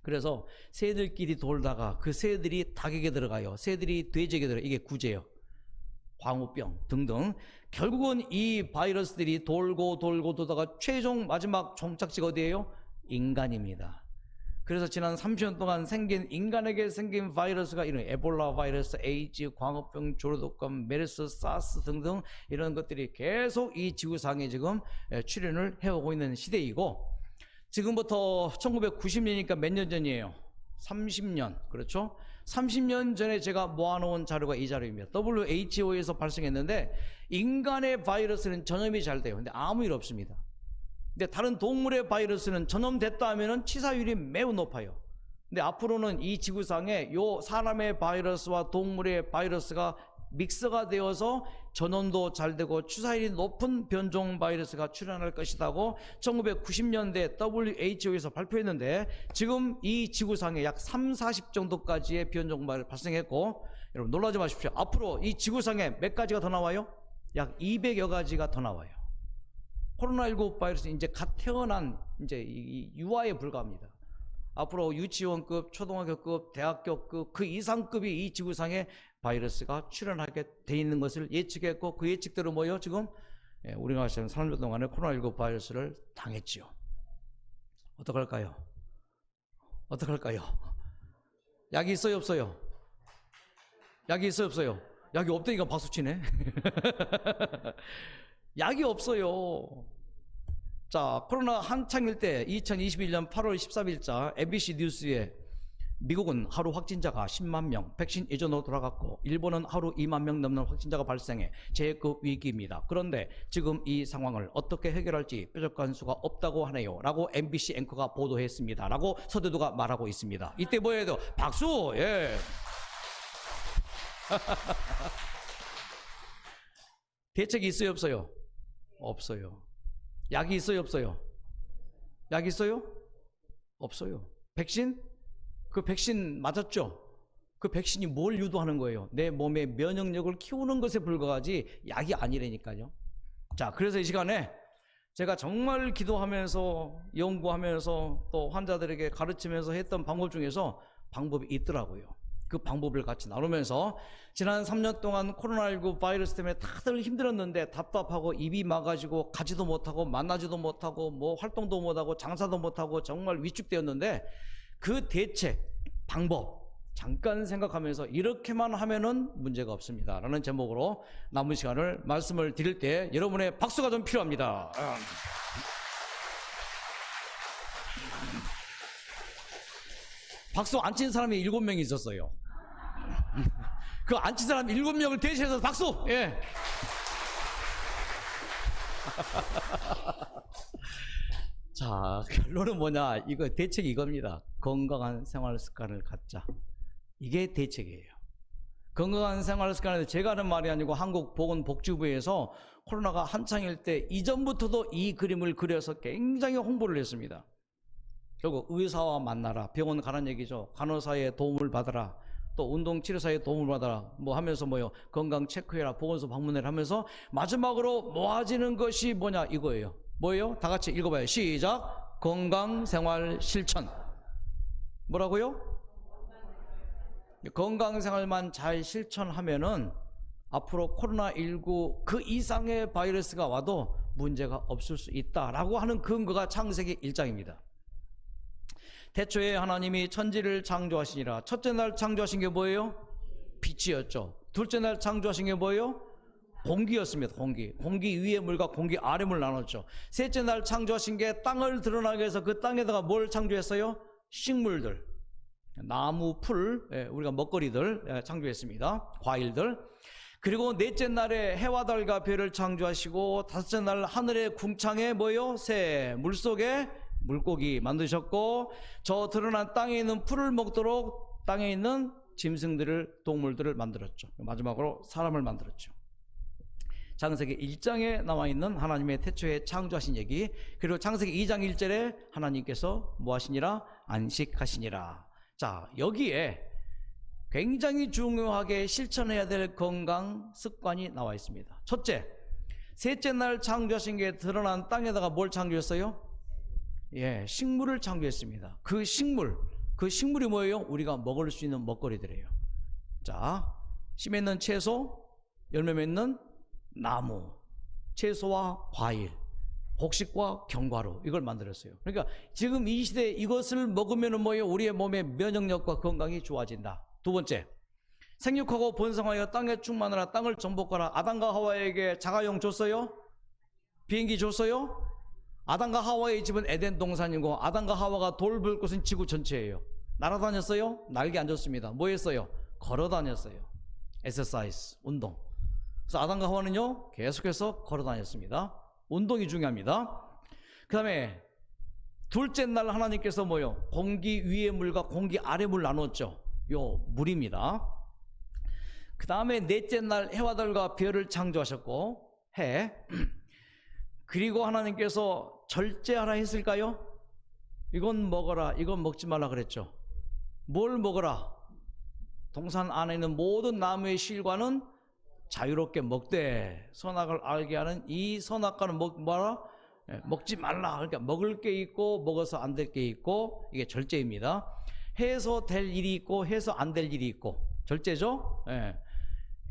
그래서 새들끼리 돌다가 그 새들이 닭에게 들어가요. 새들이 돼지에게 들어가요. 이게 구제예요. 광우병 등등. 결국은 이 바이러스들이 돌고 돌다가 최종 마지막 종착지가 어디예요? 인간입니다. 그래서 지난 30년 동안 생긴 인간에게 생긴 바이러스가 이런 에볼라 바이러스, 에이즈, 광우병, 조류독감, 메르스, 사스 등등 이런 것들이 계속 이 지구상에 지금 출현을 해오고 있는 시대이고, 지금부터 1990년이니까 몇 년 전이에요? 30년. 그렇죠? 30년 전에 제가 모아놓은 자료가 이 자료입니다. WHO에서 발생했는데 인간의 바이러스는 전염이 잘 돼요. 근데 아무 일 없습니다. 근데 다른 동물의 바이러스는 전염됐다 하면은 치사율이 매우 높아요. 근데 앞으로는 이 지구상에 요 사람의 바이러스와 동물의 바이러스가 믹스가 되어서 전염도 잘 되고 치사율이 높은 변종 바이러스가 출현할 것이라고 1990년대 WHO에서 발표했는데, 지금 이 지구상에 약 40 정도까지의 변종 바이러스 발생했고, 여러분 놀라지 마십시오. 앞으로 이 지구상에 몇 가지가 더 나와요? 약 200여 가지가 더 나와요. 코로나19 바이러스 이제 갓 태어난 이제 이 유아에 불과합니다. 앞으로 유치원급, 초등학교급, 대학교급 그 이상급이 이 지구상에 바이러스가 출현하게 돼 있는 것을 예측했고, 그 예측대로 뭐예요? 지금 우리가 지금 3년 동안에 코로나19 바이러스를 당했지요. 어떡할까요? 어떡할까요? 약이 있어요, 없어요? 약이 있어요, 없어요? 약이 없다니까 박수치네. 약이 없어요. 자, 코로나 한창일 때 2021년 8월 13일자 MBC 뉴스에 미국은 하루 확진자가 10만 명, 백신 예전으로 돌아갔고 일본은 하루 2만 명 넘는 확진자가 발생해 재해급 위기입니다. 그런데 지금 이 상황을 어떻게 해결할지 뾰족한 수가 없다고 하네요 라고 MBC 앵커가 보도했습니다 라고 서대두가 말하고 있습니다. 이때 뭐 해야 돼요? 박수! 예. 대책이 있어요, 없어요? 없어요. 약이 있어요, 없어요? 약 있어요? 없어요. 백신? 그 백신 맞았죠? 그 백신이 뭘 유도하는 거예요? 내 몸의 면역력을 키우는 것에 불과하지 약이 아니라니까요. 자, 그래서 이 시간에 제가 정말 기도하면서 연구하면서 또 환자들에게 가르치면서 했던 방법 중에서 방법이 있더라고요. 그 방법을 같이 나누면서 지난 3년 동안 코로나19 바이러스 때문에 다들 힘들었는데 답답하고 입이 막아지고 가지도 못하고 만나지도 못하고 뭐 활동도 못하고 장사도 못하고 정말 위축되었는데, 그 대책, 방법 잠깐 생각하면서 이렇게만 하면은 문제가 없습니다 라는 제목으로 남은 시간을 말씀을 드릴 때 여러분의 박수가 좀 필요합니다. 박수 안 친 사람이 7명이 있었어요. 그 안 친 사람 7명을 대신해서 박수! 예. 자, 결론은 뭐냐? 이거 대책이 이겁니다. 건강한 생활 습관을 갖자. 이게 대책이에요. 건강한 생활 습관을 제가 하는 말이 아니고 한국보건복지부에서 코로나가 한창일 때 이전부터도 이 그림을 그려서 굉장히 홍보를 했습니다. 결국 의사와 만나라, 병원 가라는 얘기죠. 간호사의 도움을 받아라, 또 운동치료사의 도움을 받아라, 뭐 하면서 뭐요, 건강 체크해라, 보건소 방문해라 하면서 마지막으로 모아지는 것이 뭐냐 이거예요. 뭐예요? 다 같이 읽어봐요. 시작. 건강생활 실천. 뭐라고요? 건강생활만 잘 실천하면은 앞으로 코로나19 그 이상의 바이러스가 와도 문제가 없을 수 있다라고 하는 근거가 창세기 1장입니다. 태초에 하나님이 천지를 창조하시니라. 첫째 날 창조하신 게 뭐예요? 빛이었죠. 둘째 날 창조하신 게 뭐예요? 공기였습니다. 공기 위의 물과 공기 아래 물 나눴죠. 셋째 날 창조하신 게 땅을 드러나게 해서 그 땅에다가 뭘 창조했어요? 식물들, 나무, 풀, 우리가 먹거리들 창조했습니다. 과일들. 그리고 넷째 날에 해와 달과 별을 창조하시고, 다섯째 날 하늘의 궁창에 뭐예요? 새, 물속에 물고기 만드셨고, 저 드러난 땅에 있는 풀을 먹도록 땅에 있는 짐승들을, 동물들을 만들었죠. 마지막으로 사람을 만들었죠. 창세기 1장에 나와 있는 하나님의 태초에 창조하신 얘기, 그리고 창세기 2장 1절에 하나님께서 뭐 하시니라? 안식하시니라. 자, 여기에 굉장히 중요하게 실천해야 될 건강 습관이 나와 있습니다. 첫째, 셋째 날 창조하신 게 드러난 땅에다가 뭘 창조했어요? 예, 식물을 창조했습니다. 그 식물, 그 식물이 뭐예요? 우리가 먹을 수 있는 먹거리들이에요. 자, 씨 맺는 채소, 열매 맺는 나무, 채소와 과일, 곡식과 견과류, 이걸 만들었어요. 그러니까 지금 이 시대에 이것을 먹으면 뭐예요? 우리의 몸의 면역력과 건강이 좋아진다. 두 번째, 생육하고 번성하여 땅에 충만하라, 땅을 정복하라. 아담과 하와에게 자가용 줬어요? 비행기 줬어요? 아담과 하와의 집은 에덴 동산이고 아담과 하와가 돌볼 곳은 지구 전체예요. 날아다녔어요? 날개 안 줬습니다. 뭐 했어요? 걸어 다녔어요. exercise, 운동. 그래서 아담과 하와는요 계속해서 걸어 다녔습니다. 운동이 중요합니다. 그 다음에 둘째 날 하나님께서 뭐요? 공기 위의 물과 공기 아래 물 나눴죠. 요 물입니다. 그 다음에 넷째 날 해와 달과 별을 창조하셨고, 해. 그리고 하나님께서 절제하라 했을까요? 이건 먹어라, 이건 먹지 말라 그랬죠. 뭘 먹어라? 동산 안에 있는 모든 나무의 실과는 자유롭게 먹되 선악을 알게 하는 이 선악과는 뭐라? 먹지 말라. 그러니까 먹을 게 있고 먹어서 안 될 게 있고, 이게 절제입니다. 해서 될 일이 있고 해서 안 될 일이 있고, 절제죠.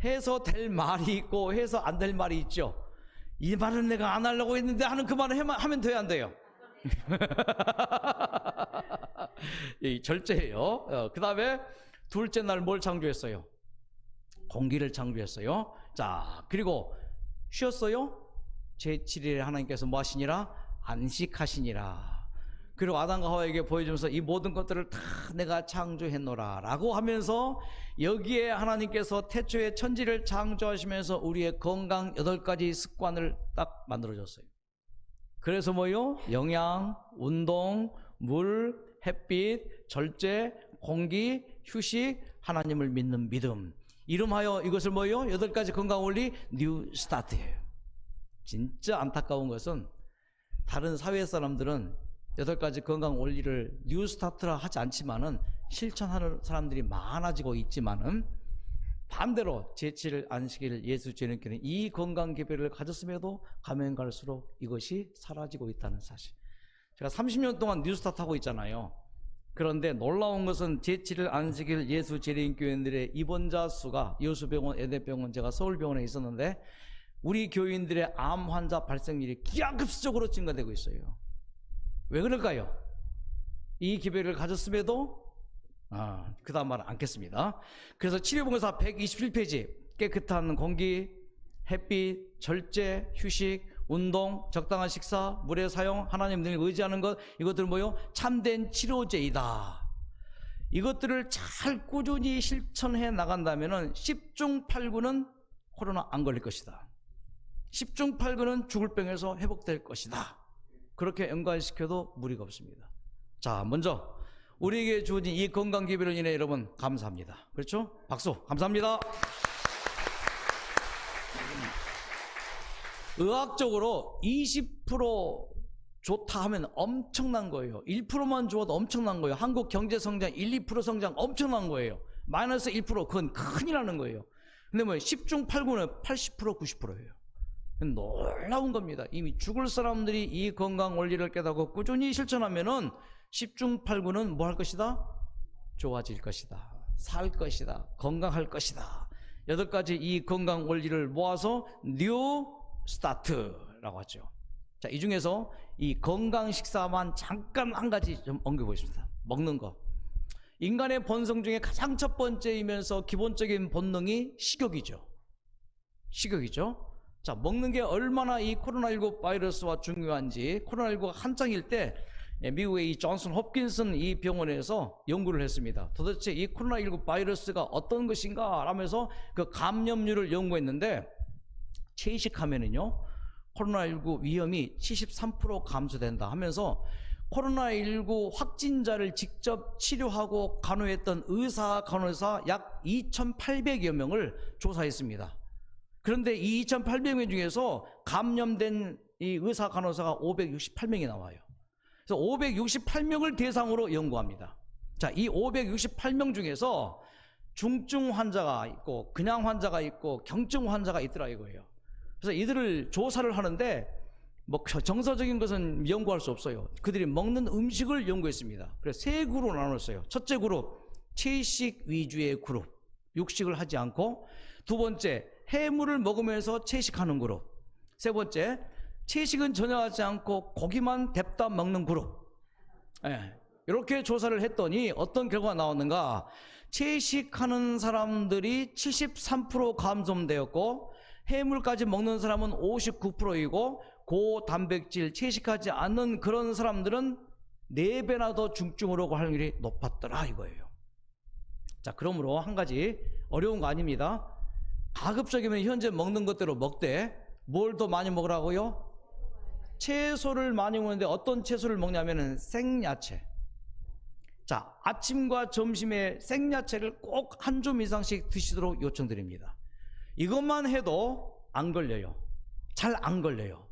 해서 될 말이 있고 해서 안 될 말이 있죠. 이 말은 내가 안 하려고 했는데 하는 그 말을 하면 돼요, 안 돼요? 이 절제예요. 그 다음에 둘째 날 뭘 창조했어요? 공기를 창조했어요. 자, 그리고 쉬었어요. 제7일에 하나님께서 뭐 하시니라? 안식하시니라. 그리고 아담과 하와에게 보여주면서 이 모든 것들을 다 내가 창조했노라 라고 하면서, 여기에 하나님께서 태초에 천지를 창조하시면서 우리의 건강 8가지 습관을 딱 만들어줬어요. 그래서 뭐요? 영양, 운동, 물, 햇빛, 절제, 공기, 휴식, 하나님을 믿는 믿음, 이름하여 이것을 뭐요? 8가지 건강 원리 뉴 스타트예요. 진짜 안타까운 것은 다른 사회 사람들은 8가지 건강 원리를 뉴 스타트라 하지 않지만은 실천하는 사람들이 많아지고 있지만은, 반대로 제7일 안식일 예수 제령교는 이 건강 개별을 가졌음에도 가면 갈수록 이것이 사라지고 있다는 사실. 제가 30년 동안 뉴 스타트 하고 있잖아요. 그런데 놀라운 것은 제7일 안식일 예수 재림교인들의 입원자 수가, 여수병원, 에덴병원, 제가 서울병원에 있었는데 우리 교인들의 암 환자 발생률이 기하급수적으로 증가되고 있어요. 왜 그럴까요? 이 기별을 가졌음에도 그 다음 말은 않겠습니다. 그래서 치료봉사 127페이지, 깨끗한 공기, 햇빛, 절제, 휴식, 운동, 적당한 식사, 물의 사용, 하나님 늘 의지하는 것, 이것들 뭐요? 참된 치료제이다. 이것들을 잘 꾸준히 실천해 나간다면은 10중 8구는 코로나 안 걸릴 것이다. 10중 8구는 죽을 병에서 회복될 것이다. 그렇게 연관시켜도 무리가 없습니다. 자, 먼저 우리에게 주어진 이 건강 기별을 인해 여러분 감사합니다. 그렇죠? 박수. 감사합니다. 의학적으로 20% 좋다 하면 엄청난 거예요. 1%만 좋아도 엄청난 거예요. 한국 경제 성장 1, 2% 성장 엄청난 거예요. 마이너스 1% 그건 큰일 나는 거예요. 근데 뭐 10중 8구는 80%, 90%예요. 놀라운 겁니다. 이미 죽을 사람들이 이 건강 원리를 깨닫고 꾸준히 실천하면은 10중 8구는 뭐 할 것이다? 좋아질 것이다. 살 것이다. 건강할 것이다. 8가지 이 건강 원리를 모아서 뉴 스타트라고 하죠. 자, 이 중에서 이 건강 식사만 잠깐 한 가지 좀 옮겨보겠습니다. 먹는 거. 인간의 본성 중에 가장 첫 번째이면서 기본적인 본능이 식욕이죠. 식욕이죠. 자, 먹는 게 얼마나 이 코로나19 바이러스와 중요한지, 코로나19가 한창일 때 미국의 이 존슨 홉킨슨 이 병원에서 연구를 했습니다. 도대체 이 코로나19 바이러스가 어떤 것인가 하면서 그 감염률을 연구했는데, 채식하면은요 코로나19 위험이 73% 감소된다 하면서 코로나19 확진자를 직접 치료하고 간호했던 의사, 간호사 약 2,800여 명을 조사했습니다. 그런데 이 2,800명 중에서 감염된 이 의사, 간호사가 568명이 나와요. 그래서 568명을 대상으로 연구합니다. 자, 이 568명 중에서 중증 환자가 있고 그냥 환자가 있고 경증 환자가 있더라 이거예요. 그래서 이들을 조사를 하는데 뭐 정서적인 것은 연구할 수 없어요. 그들이 먹는 음식을 연구했습니다. 그래서 세 그룹으로 나눴어요. 첫째 그룹, 채식 위주의 그룹, 육식을 하지 않고. 두 번째, 해물을 먹으면서 채식하는 그룹. 세 번째, 채식은 전혀 하지 않고 고기만 뎁다 먹는 그룹. 이렇게 조사를 했더니 어떤 결과가 나왔는가? 채식하는 사람들이 73% 감소되었고, 해물까지 먹는 사람은 59%이고, 고단백질 채식하지 않는 그런 사람들은 4배나 더 중증으로 오고 확률이 높았더라 이거예요. 자, 그러므로 한 가지 어려운 거 아닙니다. 가급적이면 현재 먹는 것대로 먹되, 뭘 더 많이 먹으라고요? 채소를 많이 먹는데 어떤 채소를 먹냐면은 생야채. 자, 아침과 점심에 생야채를 꼭 한 줌 이상씩 드시도록 요청드립니다. 이것만 해도 안 걸려요. 잘 안 걸려요.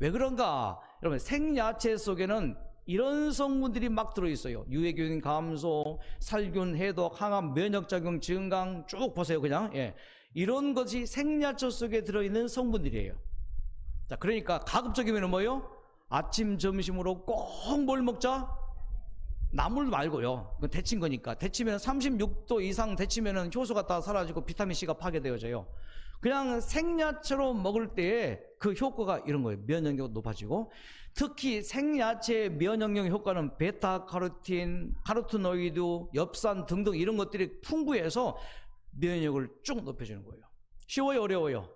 왜 그런가? 여러분, 생야채 속에는 이런 성분들이 막 들어있어요. 유해균 감소, 살균 해독, 항암 면역작용 증강, 쭉 보세요. 그냥 이런 것이 생야채 속에 들어있는 성분들이에요. 자, 그러니까 가급적이면 뭐예요? 아침 점심으로 꼭 뭘 먹자? 나물 말고요. 그건 데친 거니까. 데치면 36도 이상 데치면 효소가 다 사라지고 비타민C가 파괴되어져요. 그냥 생야채로 먹을 때에 그 효과가 이런 거예요. 면역력이 높아지고, 특히 생야채의 면역력 효과는 베타카로틴, 카로티노이드, 엽산 등등 이런 것들이 풍부해서 면역력을 쭉 높여주는 거예요. 쉬워요, 어려워요?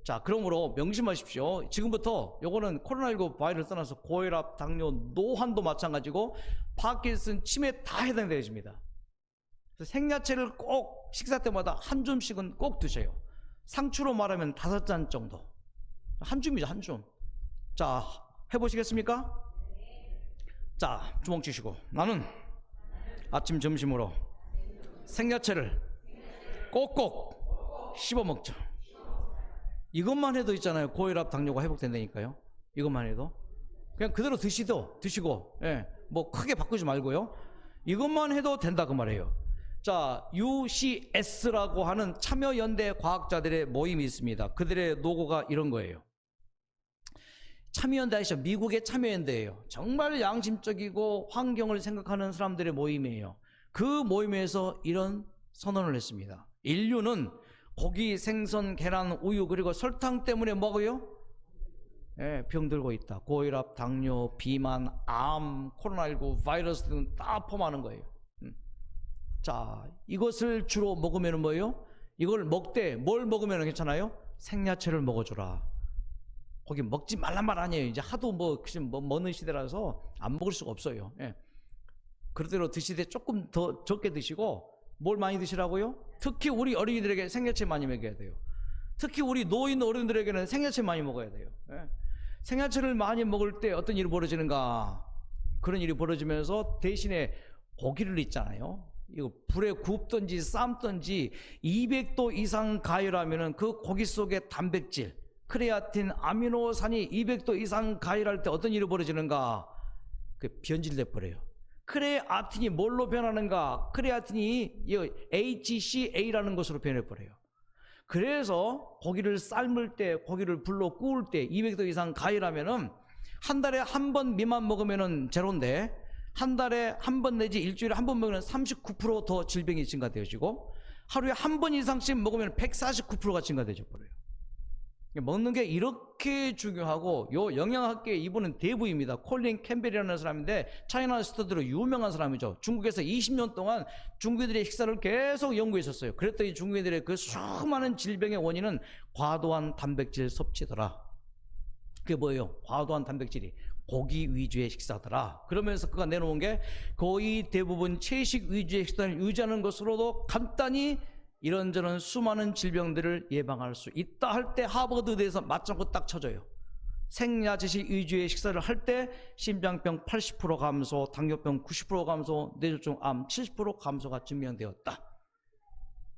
자, 그러므로 명심하십시오. 지금부터 요거는 코로나19 바이러스 떠나서 고혈압, 당뇨, 노환도 마찬가지고 파킨슨, 치매 다 해당되어집니다. 그래서 생야채를 꼭 식사 때마다 한 줌씩은 꼭 드셔요. 상추로 말하면 5잔 정도. 한 줌이죠, 한 줌. 자, 해보시겠습니까? 자, 주먹 쥐시고, 나는 아침 점심으로 생야채를 꼭꼭 씹어 먹자. 이것만 해도 있잖아요. 고혈압, 당뇨가 회복된다니까요. 이것만 해도. 그냥 그대로 드시고, 뭐 크게 바꾸지 말고요. 이것만 해도 된다 그 말이에요. 자, UCS라고 하는 참여연대 과학자들의 모임이 있습니다. 그들의 노고가 이런 거예요. 참여연대 아시죠? 미국의 참여연대예요. 정말 양심적이고 환경을 생각하는 사람들의 모임이에요. 그 모임에서 이런 선언을 했습니다. 인류는 고기, 생선, 계란, 우유 그리고 설탕 때문에 먹어요? 병들고 있다. 고혈압, 당뇨, 비만, 암, 코로나19 바이러스 등 다 포함하는 거예요. 자, 이것을 주로 먹으면 뭐예요? 이걸 먹되 뭘 먹으면 괜찮아요? 생야채를 먹어주라. 거기 먹지 말란 말 아니에요. 이제 하도 먹는 시대라서 안 먹을 수가 없어요. 그대로 드시되 조금 더 적게 드시고, 뭘 많이 드시라고요? 특히 우리 어린이들에게 생야채 많이 먹여야 돼요. 특히 우리 노인 어른들에게는 생야채 많이 먹어야 돼요. 생야채를 많이 먹을 때 어떤 일이 벌어지는가? 그런 일이 벌어지면서 대신에 고기를 있잖아요. 이거 불에 굽든지 삶든지 200도 이상 가열하면은 그 고기 속에 단백질, 크레아틴, 아미노산이 200도 이상 가열할 때 어떤 일이 벌어지는가? 그 변질돼 버려요. 크레아틴이 뭘로 변하는가? 크레아틴이 HCA라는 것으로 변해버려요. 그래서 고기를 삶을 때, 고기를 불로 구울 때 200도 이상 가열하면은 한 달에 한 번 미만 먹으면은 제로인데, 한 달에 한 번 내지 일주일에 한 번 먹으면 39% 더 질병이 증가되어지고, 하루에 한 번 이상씩 먹으면 149%가 증가되어 버려요. 먹는 게 이렇게 중요하고, 요 영양학계의 이분은 대부입니다. 콜린 캠벨이라는 사람인데 차이나 스터디로 유명한 사람이죠. 중국에서 20년 동안 중국인들의 식사를 계속 연구했었어요. 그랬더니 중국인들의 그 수많은 질병의 원인은 과도한 단백질 섭취더라. 그게 뭐예요? 과도한 단백질이 고기 위주의 식사더라. 그러면서 그가 내놓은 게 거의 대부분 채식 위주의 식단을 유지하는 것으로도 간단히 이런저런 수많은 질병들을 예방할 수 있다 할 때 하버드대에서 맞장구 딱 쳐줘요. 생야채식 위주의 식사를 할 때 심장병 80% 감소, 당뇨병 90% 감소, 뇌졸중 암 70% 감소가 증명되었다.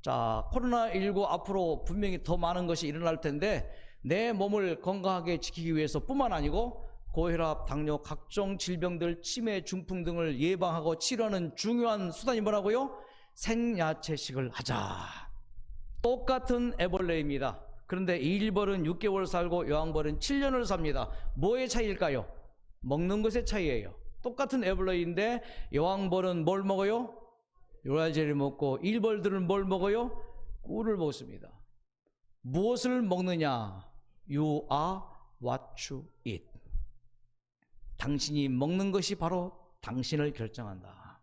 자, 코로나19 앞으로 분명히 더 많은 것이 일어날 텐데, 내 몸을 건강하게 지키기 위해서 뿐만 아니고 고혈압, 당뇨, 각종 질병들, 치매, 중풍 등을 예방하고 치료하는 중요한 수단이 뭐라고요? 생야채식을 하자. 똑같은 애벌레입니다. 그런데 일벌은 6개월 살고 여왕벌은 7년을 삽니다. 뭐의 차이일까요? 먹는 것의 차이예요. 똑같은 애벌레인데 여왕벌은 뭘 먹어요? 요랄제를 먹고 일벌들은 뭘 먹어요? 꿀을 먹습니다. 무엇을 먹느냐? You are what you eat. 당신이 먹는 것이 바로 당신을 결정한다.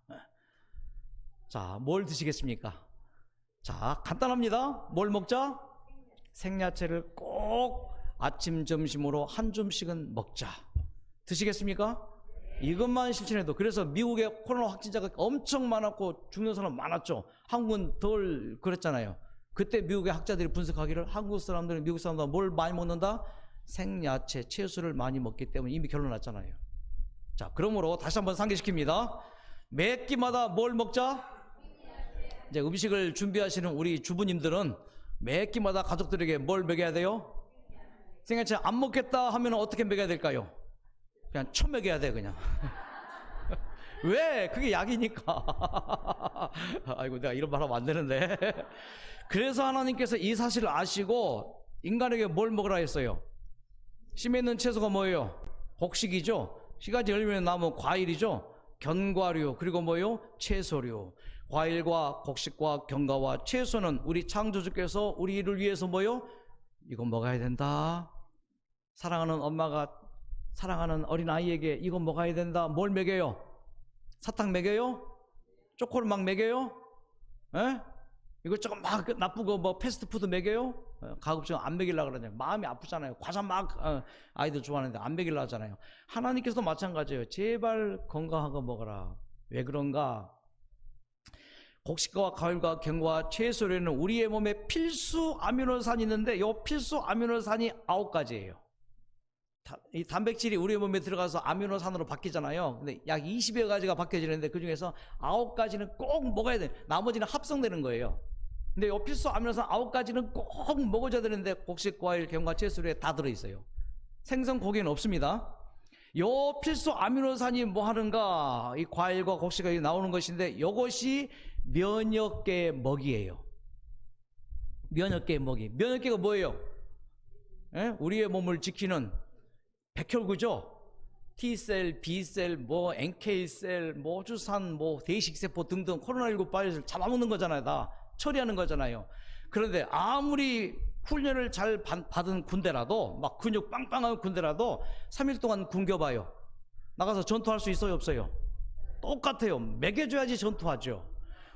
자, 뭘 드시겠습니까? 자, 간단합니다. 뭘 먹자? 생야채를 꼭 아침, 점심으로 한 줌씩은 먹자. 드시겠습니까? 이것만 실천해도. 그래서 미국에 코로나 확진자가 엄청 많았고 죽는 사람 많았죠. 한국은 덜 그랬잖아요. 그때 미국의 학자들이 분석하기를 한국 사람들은 미국 사람보다 뭘 많이 먹는다? 생야채, 채소를 많이 먹기 때문에 이미 결론 났잖아요. 자, 그러므로 다시 한번 상기시킵니다. 매 끼마다 뭘 먹자? 이제 음식을 준비하시는 우리 주부님들은 매 끼마다 가족들에게 뭘 먹여야 돼요? 생야채 안 먹겠다 하면 어떻게 먹여야 될까요? 그냥 쳐먹여야 돼, 그냥. 왜? 그게 약이니까. 아이고, 내가 이런 말 하면 안 되는데. 그래서 하나님께서 이 사실을 아시고 인간에게 뭘 먹으라 했어요? 심에 있는 채소가 뭐예요? 곡식이죠. 씨가지 열매는 나무 과일이죠. 견과류, 그리고 뭐예요? 채소류. 과일과 곡식과 견과와 채소는 우리 창조주께서 우리를 위해서 뭐예요? 이거 먹어야 된다. 사랑하는 엄마가 사랑하는 어린아이에게 이거 먹어야 된다. 뭘 먹여요? 사탕 먹여요? 초코를 막 먹여요? 에? 이거 조금 막 나쁘고 뭐 패스트푸드 먹여요? 가급적 안 먹이려고 그러잖아요. 마음이 아프잖아요. 과자 막 아이들 좋아하는데 안 먹이려고 하잖아요. 하나님께서도 마찬가지예요. 제발 건강한 거 먹어라. 왜 그런가? 곡식과 과일과 견과 채소류는 우리의 몸에 필수 아미노산이 있는데 이 필수 아미노산이 9가지예요. 이 단백질이 우리 몸에 들어가서 아미노산으로 바뀌잖아요. 근데 약 20여 가지가 바뀌어지는데 그 중에서 9가지는 꼭 먹어야 돼. 나머지는 합성되는 거예요. 근데 이 필수 아미노산 9가지는 꼭 먹어줘야 되는데 곡식, 과일, 견과, 채소류에 다 들어있어요. 생선, 고기는 없습니다. 이 필수 아미노산이 뭐 하는가? 이 과일과 곡식이 나오는 것인데 이것이 면역계의 먹이에요. 면역계의 먹이. 면역계가 뭐예요? 예? 우리의 몸을 지키는 백혈구죠. T셀, B셀, 뭐 NK셀, 뭐 호주산, 뭐 대식세포 등등 코로나19 바이러스를 잡아먹는 거잖아요. 다 처리하는 거잖아요. 그런데 아무리 훈련을 잘 받은 군대라도 막 근육 빵빵한 군대라도 3일 동안 굶겨봐요. 나가서 전투할 수 있어요? 없어요? 똑같아요. 먹여줘야지 전투하죠.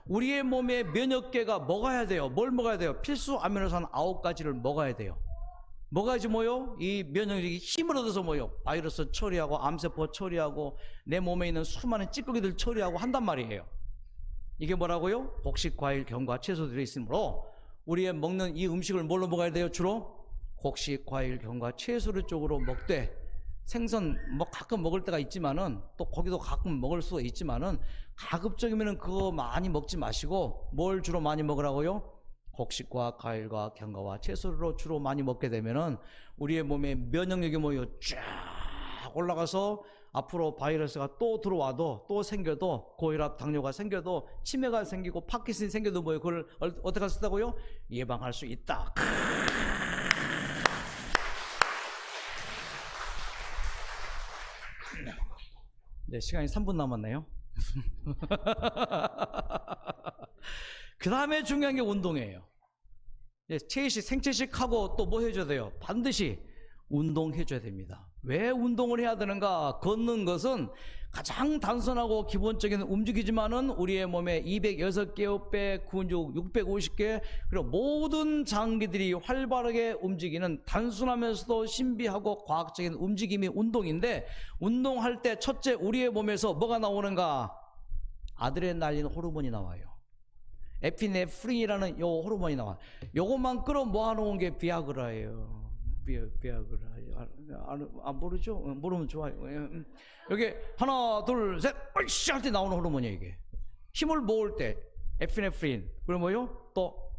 우리의 몸에 면역계가 먹어야 돼요. 뭘 먹어야 돼요? 필수 아미노산 9가지를 먹어야지 돼요. 먹어야지 뭐요? 이 면역력이 힘을 얻어서 뭐요? 바이러스 처리하고 암세포 처리하고 내 몸에 있는 수많은 찌꺼기들 처리하고 한단 말이에요. 이게 뭐라고요? 곡식, 과일, 견과, 채소들이 있으므로 우리의 먹는 이 음식을 뭘로 먹어야 돼요? 주로 곡식, 과일, 견과, 채소류 쪽으로 먹되 생선 뭐 가끔 먹을 때가 있지만은 또 고기도 가끔 먹을 수도 있지만은 가급적이면은 그거 많이 먹지 마시고 뭘 주로 많이 먹으라고요? 곡식과 과일과 견과와 채소로 주로 많이 먹게 되면은 우리의 몸에 면역력이 뭐요? 쫙 올라가서 앞으로 바이러스가 또 들어와도 또 생겨도 고혈압, 당뇨가 생겨도 치매가 생기고 파킨슨이 생겨도 뭐요? 그걸 어떻게 할 수 있다고요? 예방할 수 있다. 네, 시간이 3분 남았네요. 그 다음에 중요한 게 운동이에요. 채식, 생채식 하고 또 뭐 해줘야 돼요? 반드시 운동해줘야 됩니다. 왜 운동을 해야 되는가? 걷는 것은 가장 단순하고 기본적인 움직이지만은 우리의 몸에 206개 뼈, 근육 650개, 그리고 모든 장기들이 활발하게 움직이는 단순하면서도 신비하고 과학적인 움직임이 운동인데, 운동할 때 첫째 우리의 몸에서 뭐가 나오는가? 아드레날린 호르몬이 나와요. 에피네프린이라는 요 호르몬이 나와. 요것만 끌어 모아놓은 게 비아그라예요. 비아그라. 모르죠? 모르면 좋아요. 여기 하나, 둘, 셋, 얼씨 할 때 나오는 호르몬이에요. 이게 힘을 모을 때 에피네프린, 그리고 뭐요? 또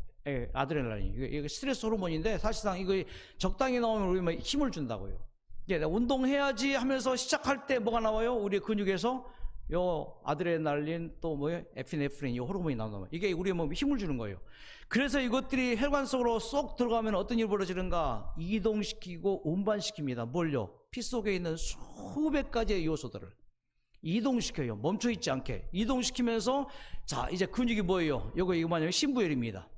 아드레날린. 이게 스트레스 호르몬인데 사실상 이거 적당히 나오면 우리 힘을 준다고요. 이게 운동해야지 하면서 시작할 때 뭐가 나와요? 우리 근육에서 요 아드레날린 또 뭐예요? 에피네프린 이 호르몬이 나온단 말이에요. 이게 우리 몸에 힘을 주는 거예요. 그래서 이것들이 혈관 속으로 쏙 들어가면 어떤 일이 벌어지는가? 이동시키고 운반시킵니다. 뭘요? 피 속에 있는 수백 가지의 요소들을 이동시켜요. 멈춰 있지 않게 이동시키면서 자 이제 근육이 뭐예요? 이거 만약에 심부혈입니다.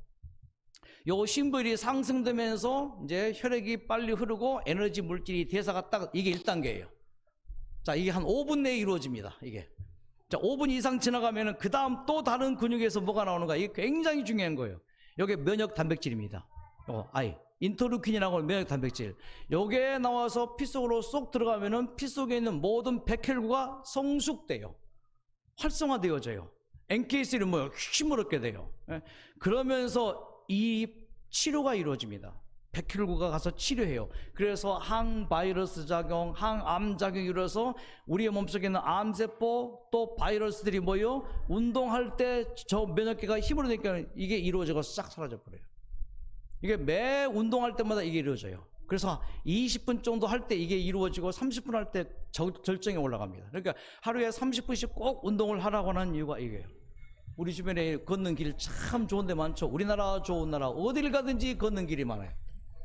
요 심부혈이 상승되면서 이제 혈액이 빨리 흐르고 에너지 물질이 대사가 딱 이게 1단계예요. 자 이게 한 5분 내에 이루어집니다. 이게 자 5분 이상 지나가면은 그 다음 또 다른 근육에서 뭐가 나오는가? 이게 굉장히 중요한 거예요. 이게 면역 단백질입니다. 인터루킨이라고 하는 면역 단백질. 요게 나와서 피 속으로 쏙 들어가면은 피 속에 있는 모든 백혈구가 성숙돼요. 활성화되어져요. NK3를 뭐 힘을 얻게 돼요. 그러면서 이 치료가 이루어집니다. 백혈구가 가서 치료해요. 그래서 항바이러스 작용, 항암 작용이 일어서 우리의 몸속에 있는 암세포 또 바이러스들이 뭐요? 운동할 때 저 면역계가 힘을 내니까 이게 이루어져서 싹 사라져 버려요. 이게 매 운동할 때마다 이게 이루어져요. 그래서 20분 정도 할 때 이게 이루어지고 30분 할 때 절정에 올라갑니다. 그러니까 하루에 30분씩 꼭 운동을 하라고 하는 이유가 이게요. 우리 주변에 걷는 길 참 좋은 데 많죠. 우리나라 좋은 나라 어딜 가든지 걷는 길이 많아요.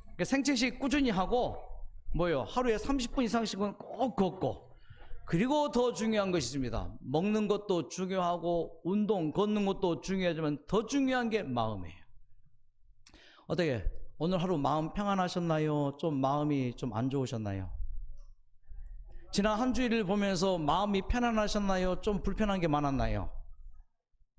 그러니까 생체식 꾸준히 하고 뭐요? 하루에 30분 이상씩은 꼭 걷고 그리고 더 중요한 것이 있습니다. 먹는 것도 중요하고 운동 걷는 것도 중요하지만 더 중요한 게 마음이에요. 어떻게 오늘 하루 마음 평안하셨나요? 좀 마음이 좀 안 좋으셨나요? 지난 한 주일을 보면서 마음이 편안하셨나요? 좀 불편한 게 많았나요?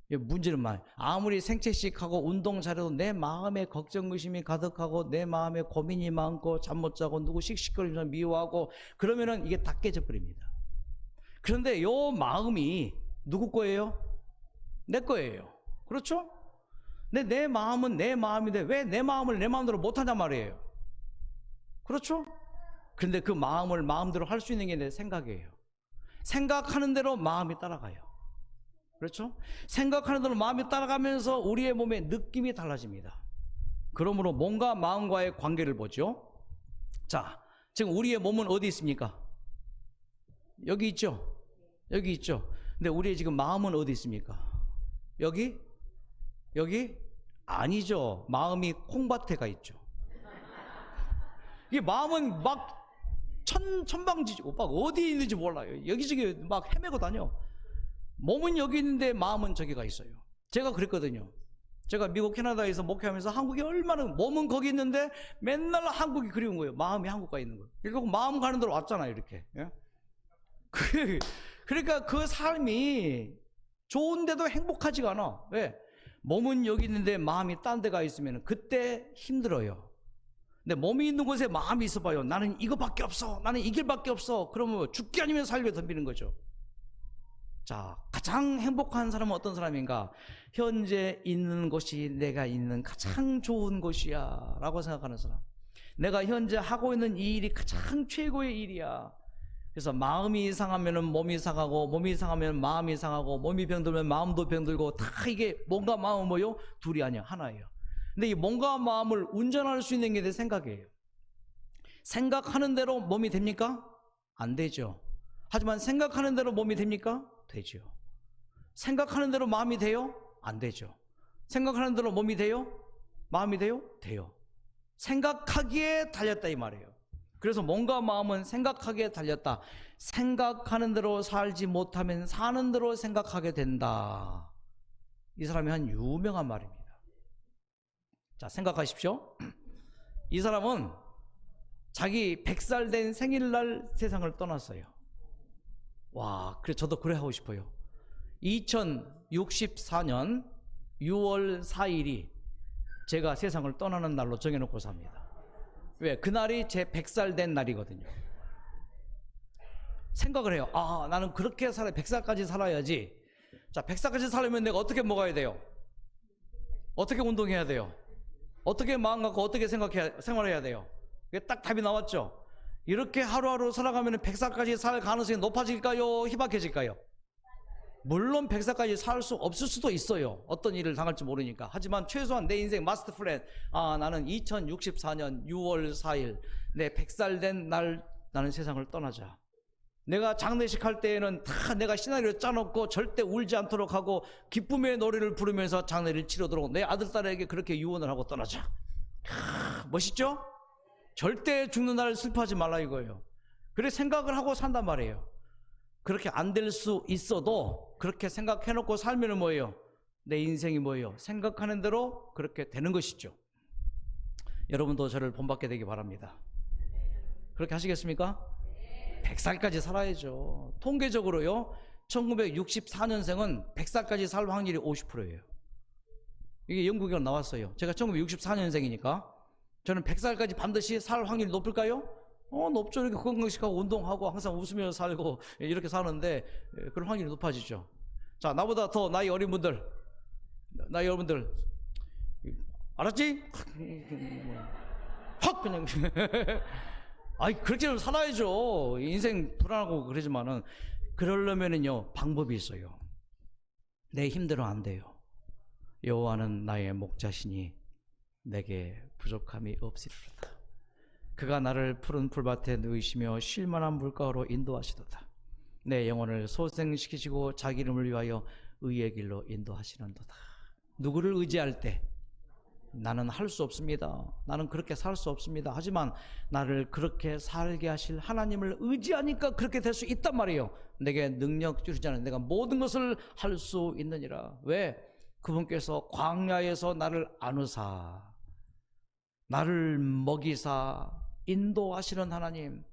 문제는 아무리 생체식하고 운동 잘해도 내 마음에 걱정 의심이 가득하고 내 마음에 고민이 많고 잠 못 자고 누구 씩씩거리면서 미워하고 그러면은 이게 다 깨져 버립니다. 그런데 요 마음이 누구 거예요? 내 거예요. 그렇죠? 근데 내 마음은 내 마음인데 왜 내 마음을 내 마음대로 못하냔 말이에요. 그렇죠? 그런데 그 마음을 마음대로 할 수 있는 게 내 생각이에요. 생각하는 대로 마음이 따라가요. 그렇죠? 생각하는 대로 마음이 따라가면서 우리의 몸의 느낌이 달라집니다. 그러므로 몸과 마음과의 관계를 보죠. 자, 지금 우리의 몸은 어디 있습니까? 여기 있죠? 여기 있죠? 근데 우리의 지금 마음은 어디 있습니까? 여기? 여기? 아니죠. 마음이 콩밭에가 있죠. 이 마음은 막 천방지고 막 어디에 있는지 몰라요. 여기저기 막 헤매고 다녀. 몸은 여기 있는데 마음은 저기가 있어요. 제가 그랬거든요. 제가 미국 캐나다에서 목회하면서 한국이 얼마나 몸은 거기 있는데 맨날 한국이 그리운 거예요. 마음이 한국 가 있는 거예요. 결국 마음 가는 대로 왔잖아요. 이렇게. 그러니까 그 삶이 좋은데도 행복하지가 않아. 왜? 몸은 여기 있는데 마음이 딴 데 가 있으면 그때 힘들어요. 근데 몸이 있는 곳에 마음이 있어 봐요. 나는 이거밖에 없어. 나는 이 길밖에 없어. 그러면 죽기 아니면 살게 덤비는 거죠. 자, 가장 행복한 사람은 어떤 사람인가? 현재 있는 곳이 내가 있는 가장 좋은 곳이야 라고 생각하는 사람. 내가 현재 하고 있는 이 일이 가장 최고의 일이야. 그래서 마음이 이상하면 몸이 상하고 몸이 이상하면 마음이 상하고 몸이 병들면 마음도 병들고 다 이게 몸과 마음은 뭐요? 둘이 아니야, 하나예요. 근데 이 몸과 마음을 운전할 수 있는 게 내 생각이에요. 생각하는 대로 몸이 됩니까? 안 되죠. 하지만 생각하는 대로 몸이 됩니까? 되죠. 생각하는 대로 마음이 돼요? 안 되죠. 생각하는 대로 몸이 돼요? 마음이 돼요? 돼요. 생각하기에 달렸다 이 말이에요. 그래서 몸과 마음은 생각하기에 달렸다. 생각하는 대로 살지 못하면 사는 대로 생각하게 된다. 이 사람이 한 유명한 말입니다. 자, 생각하십시오. 이 사람은 자기 100살 된 생일날 세상을 떠났어요. 와, 그래 저도 그래 하고 싶어요. 2064년 6월 4일이 제가 세상을 떠나는 날로 정해놓고 삽니다. 왜? 그날이 제 100살 된 날이거든요. 생각을 해요. 아, 나는 그렇게 살아 100살까지 살아야지. 자, 100살까지 살려면 내가 어떻게 먹어야 돼요? 어떻게 운동해야 돼요? 어떻게 마음 갖고 어떻게 생활해야 돼요? 이게 딱 답이 나왔죠. 이렇게 하루하루 살아가면 100살까지 살 가능성이 높아질까요? 희박해질까요? 물론 100살까지 살 수 없을 수도 있어요. 어떤 일을 당할지 모르니까. 하지만 최소한 내 인생 마스터 플랜, 아, 나는 2064년 6월 4일 내 100살 된 날 나는 세상을 떠나자. 내가 장례식 할 때에는 다 내가 시나리오 짜놓고 절대 울지 않도록 하고 기쁨의 노래를 부르면서 장례를 치르도록 내 아들, 딸에게 그렇게 유언을 하고 떠나자. 멋있죠? 절대 죽는 날 슬퍼하지 말라 이거예요. 그렇게 생각을 하고 산단 말이에요. 그렇게 안 될 수 있어도 그렇게 생각해놓고 살면 뭐예요? 내 인생이 뭐예요? 생각하는 대로 그렇게 되는 것이죠. 여러분도 저를 본받게 되기 바랍니다. 그렇게 하시겠습니까? 100살까지 살아야죠. 통계적으로요, 1964년생은 100살까지 살 확률이 50%예요. 이게 연구결과 나왔어요. 제가 1964년생이니까 저는 100살까지 반드시 살 확률이 높을까요? 높죠. 이렇게 건강식하고 운동하고 항상 웃으며 살고 이렇게 사는데 그런 확률이 높아지죠. 자, 나보다 더 나이 어린 분들, 알았지? 확 그냥 아이 그렇게 좀 살아야죠. 인생 불안하고 그러지만은 그러려면은요 방법이 있어요. 내 힘대로 안 돼요. 여호와는 나의 목자시니 내게 부족함이 없으리로다. 그가 나를 푸른 풀밭에 누이시며 쉴 만한 물가로 인도하시도다. 내 영혼을 소생시키시고 자기 이름을 위하여 의의 길로 인도하시는도다. 누구를 의지할 때 나는 할 수 없습니다. 나는 그렇게 살 수 없습니다. 하지만 나를 그렇게 살게 하실 하나님을 의지하니까 그렇게 될 수 있단 말이에요. 내게 능력 주시잖아요. 내가 모든 것을 할 수 있느니라. 왜? 그분께서 광야에서 나를 안으사 나를 먹이사 인도하시는 하나님.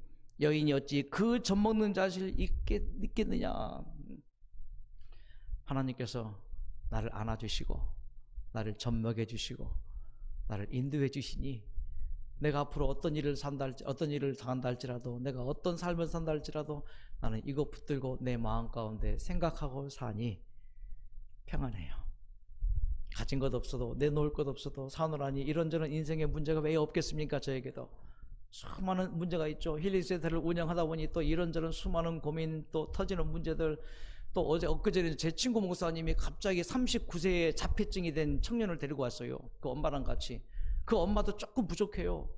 여인이 어찌 그 젖먹는 자식을 잊겠느냐. 하나님께서 나를 안아주시고 나를 젖먹여 주시고 나를 인도해 주시니 내가 앞으로 어떤 일을 당한다 할지라도 내가 어떤 삶을 산다 할지라도 나는 이것 붙들고 내 마음 가운데 생각하고 사니 평안해요. 가진 것 없어도 내놓을 것 없어도 사노라니. 이런저런 인생의 문제가 왜 없겠습니까? 저에게도 수많은 문제가 있죠. 힐링센터를 운영하다 보니 또 이런저런 수많은 고민, 또 터지는 문제들. 또 엊그제 제 친구 목사님이 갑자기 39세에 자폐증이 된 청년을 데리고 왔어요. 그 엄마랑 같이. 그 엄마도 조금 부족해요.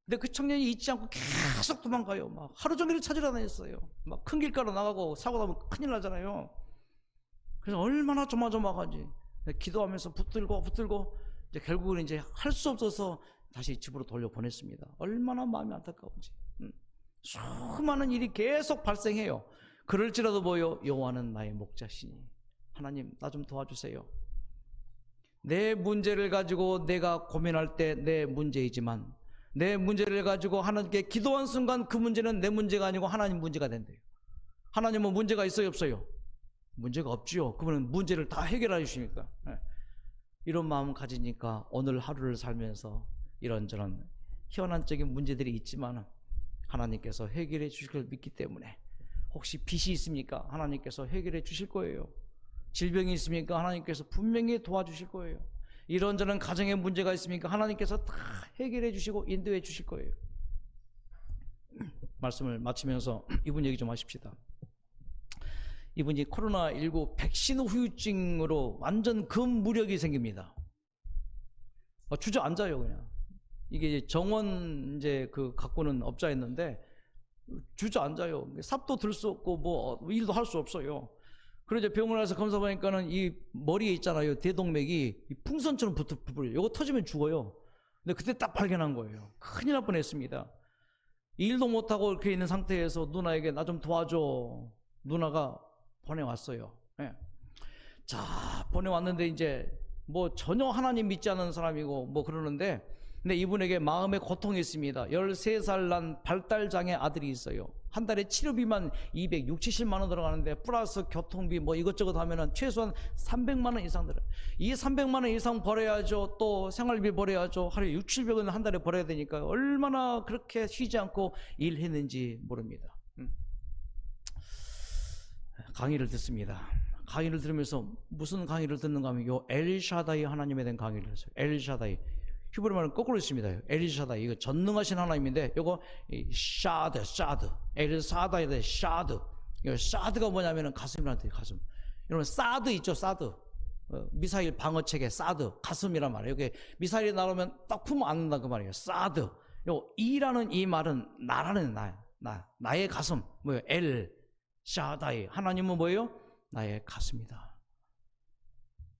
근데 그 청년이 잊지 않고 계속 도망가요. 막 하루 종일 찾으러 다녔어요. 막 큰 길가로 나가고 사고 나면 큰일 나잖아요. 그래서 얼마나 조마조마하지. 기도하면서 붙들고 이제 결국은 이제 할 수 없어서 다시 집으로 돌려보냈습니다. 얼마나 마음이 안타까운지. 수많은 일이 계속 발생해요. 그럴지라도 뭐요? 여호와는 나의 목자시니 하나님 나 좀 도와주세요. 내 문제를 가지고 내가 고민할 때 내 문제이지만 내 문제를 가지고 하나님께 기도한 순간 그 문제는 내 문제가 아니고 하나님 문제가 된대요. 하나님은 문제가 있어요 없어요? 문제가 없지요. 그분은 문제를 다 해결해 주시니까. 이런 마음 가지니까 오늘 하루를 살면서 이런저런 현안적인 문제들이 있지만 하나님께서 해결해 주실 걸 믿기 때문에 혹시 빚이 있습니까? 하나님께서 해결해 주실 거예요. 질병이 있습니까? 하나님께서 분명히 도와주실 거예요. 이런저런 가정에 문제가 있습니까? 하나님께서 다 해결해 주시고 인도해 주실 거예요. 말씀을 마치면서 이분 얘기 좀 하십시다. 이분이 코로나19 백신 후유증으로 완전 금무력이 생깁니다. 주저앉아요 그냥. 이게 정원 갖고는 업자였는데 주저앉아요. 삽도 들 수 없고 뭐 일도 할 수 없어요. 그래서 병원에 가서 검사 보니까는 이 머리에 있잖아요. 대동맥이 풍선처럼 부풀어요. 이거 터지면 죽어요. 근데 그때 딱 발견한 거예요. 큰일 날 뻔했습니다. 일도 못하고 이렇게 있는 상태에서 누나에게 나 좀 도와줘. 누나가 보내왔어요. 네. 자, 보내왔는데 이제 뭐 전혀 하나님 믿지 않는 사람이고 뭐 그러는데 근데 이분에게 마음의 고통이 있습니다. 13살 난 발달장애 아들이 있어요. 한 달에 치료비만 260~70만 원 들어가는데 플러스 교통비 뭐 이것저것 하면은 최소한 300만 원 이상 들어요. 이 300만 원 이상 벌어야죠. 또 생활비 벌어야죠. 하루에 600~700원 한 달에 벌어야 되니까 얼마나 그렇게 쉬지 않고 일했는지 모릅니다. 강의를 듣습니다. 강의를 들으면서 무슨 강의를 듣는가 하면 요 엘샤다이 하나님에 대한 강의를 했어요. 엘샤다이. 히브리 말은 거꾸로 있습니다. 엘샤다이. 이거 전능하신 하나님인데 요거 샤드. 엘사다에 대해 샤드. 샤드가 뭐냐면은 가슴이란 뜻이에요. 가슴. 여러분 사드 있죠. 사드. 미사일 방어체계 사드. 가슴이란 말이에요. 여기 미사일이 날아오면 딱 품으면 안 된다 그 말이에요. 사드. 요 이라는 이 말은 나라는 나야. 나의 가슴. 뭐예요? 엘 샤다이. 하나님은 뭐예요? 나의 가슴이다.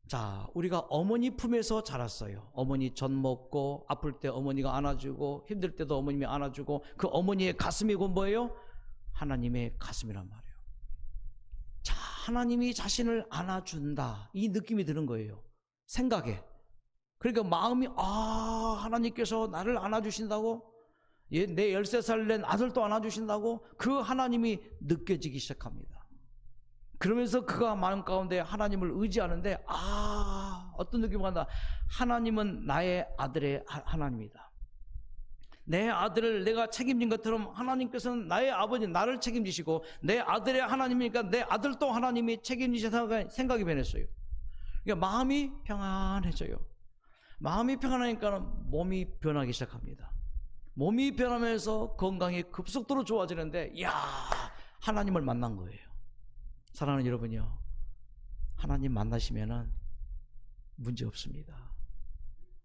자, 우리가 어머니 품에서 자랐어요. 어머니 젖 먹고 아플 때 어머니가 안아주고 힘들 때도 어머님이 안아주고 그 어머니의 가슴이고 뭐예요? 하나님의 가슴이란 말이에요. 자, 하나님이 자신을 안아준다. 이 느낌이 드는 거예요. 생각에. 그러니까 마음이 하나님께서 나를 안아주신다고? 내 13살 된 아들도 안아주신다고? 그 하나님이 느껴지기 시작합니다. 그러면서 그가 마음 가운데 하나님을 의지하는데 어떤 느낌이 간다. 하나님은 나의 아들의 하나님이다. 내 아들을 내가 책임진 것처럼 하나님께서는 나의 아버지 나를 책임지시고 내 아들의 하나님이니까 내 아들도 하나님이 책임지시는 생각이 변했어요. 그러니까 마음이 평안해져요. 마음이 평안하니까 몸이 변하기 시작합니다. 몸이 변하면서 건강이 급속도로 좋아지는데 하나님을 만난 거예요. 사랑하는 여러분요, 하나님 만나시면은 문제 없습니다.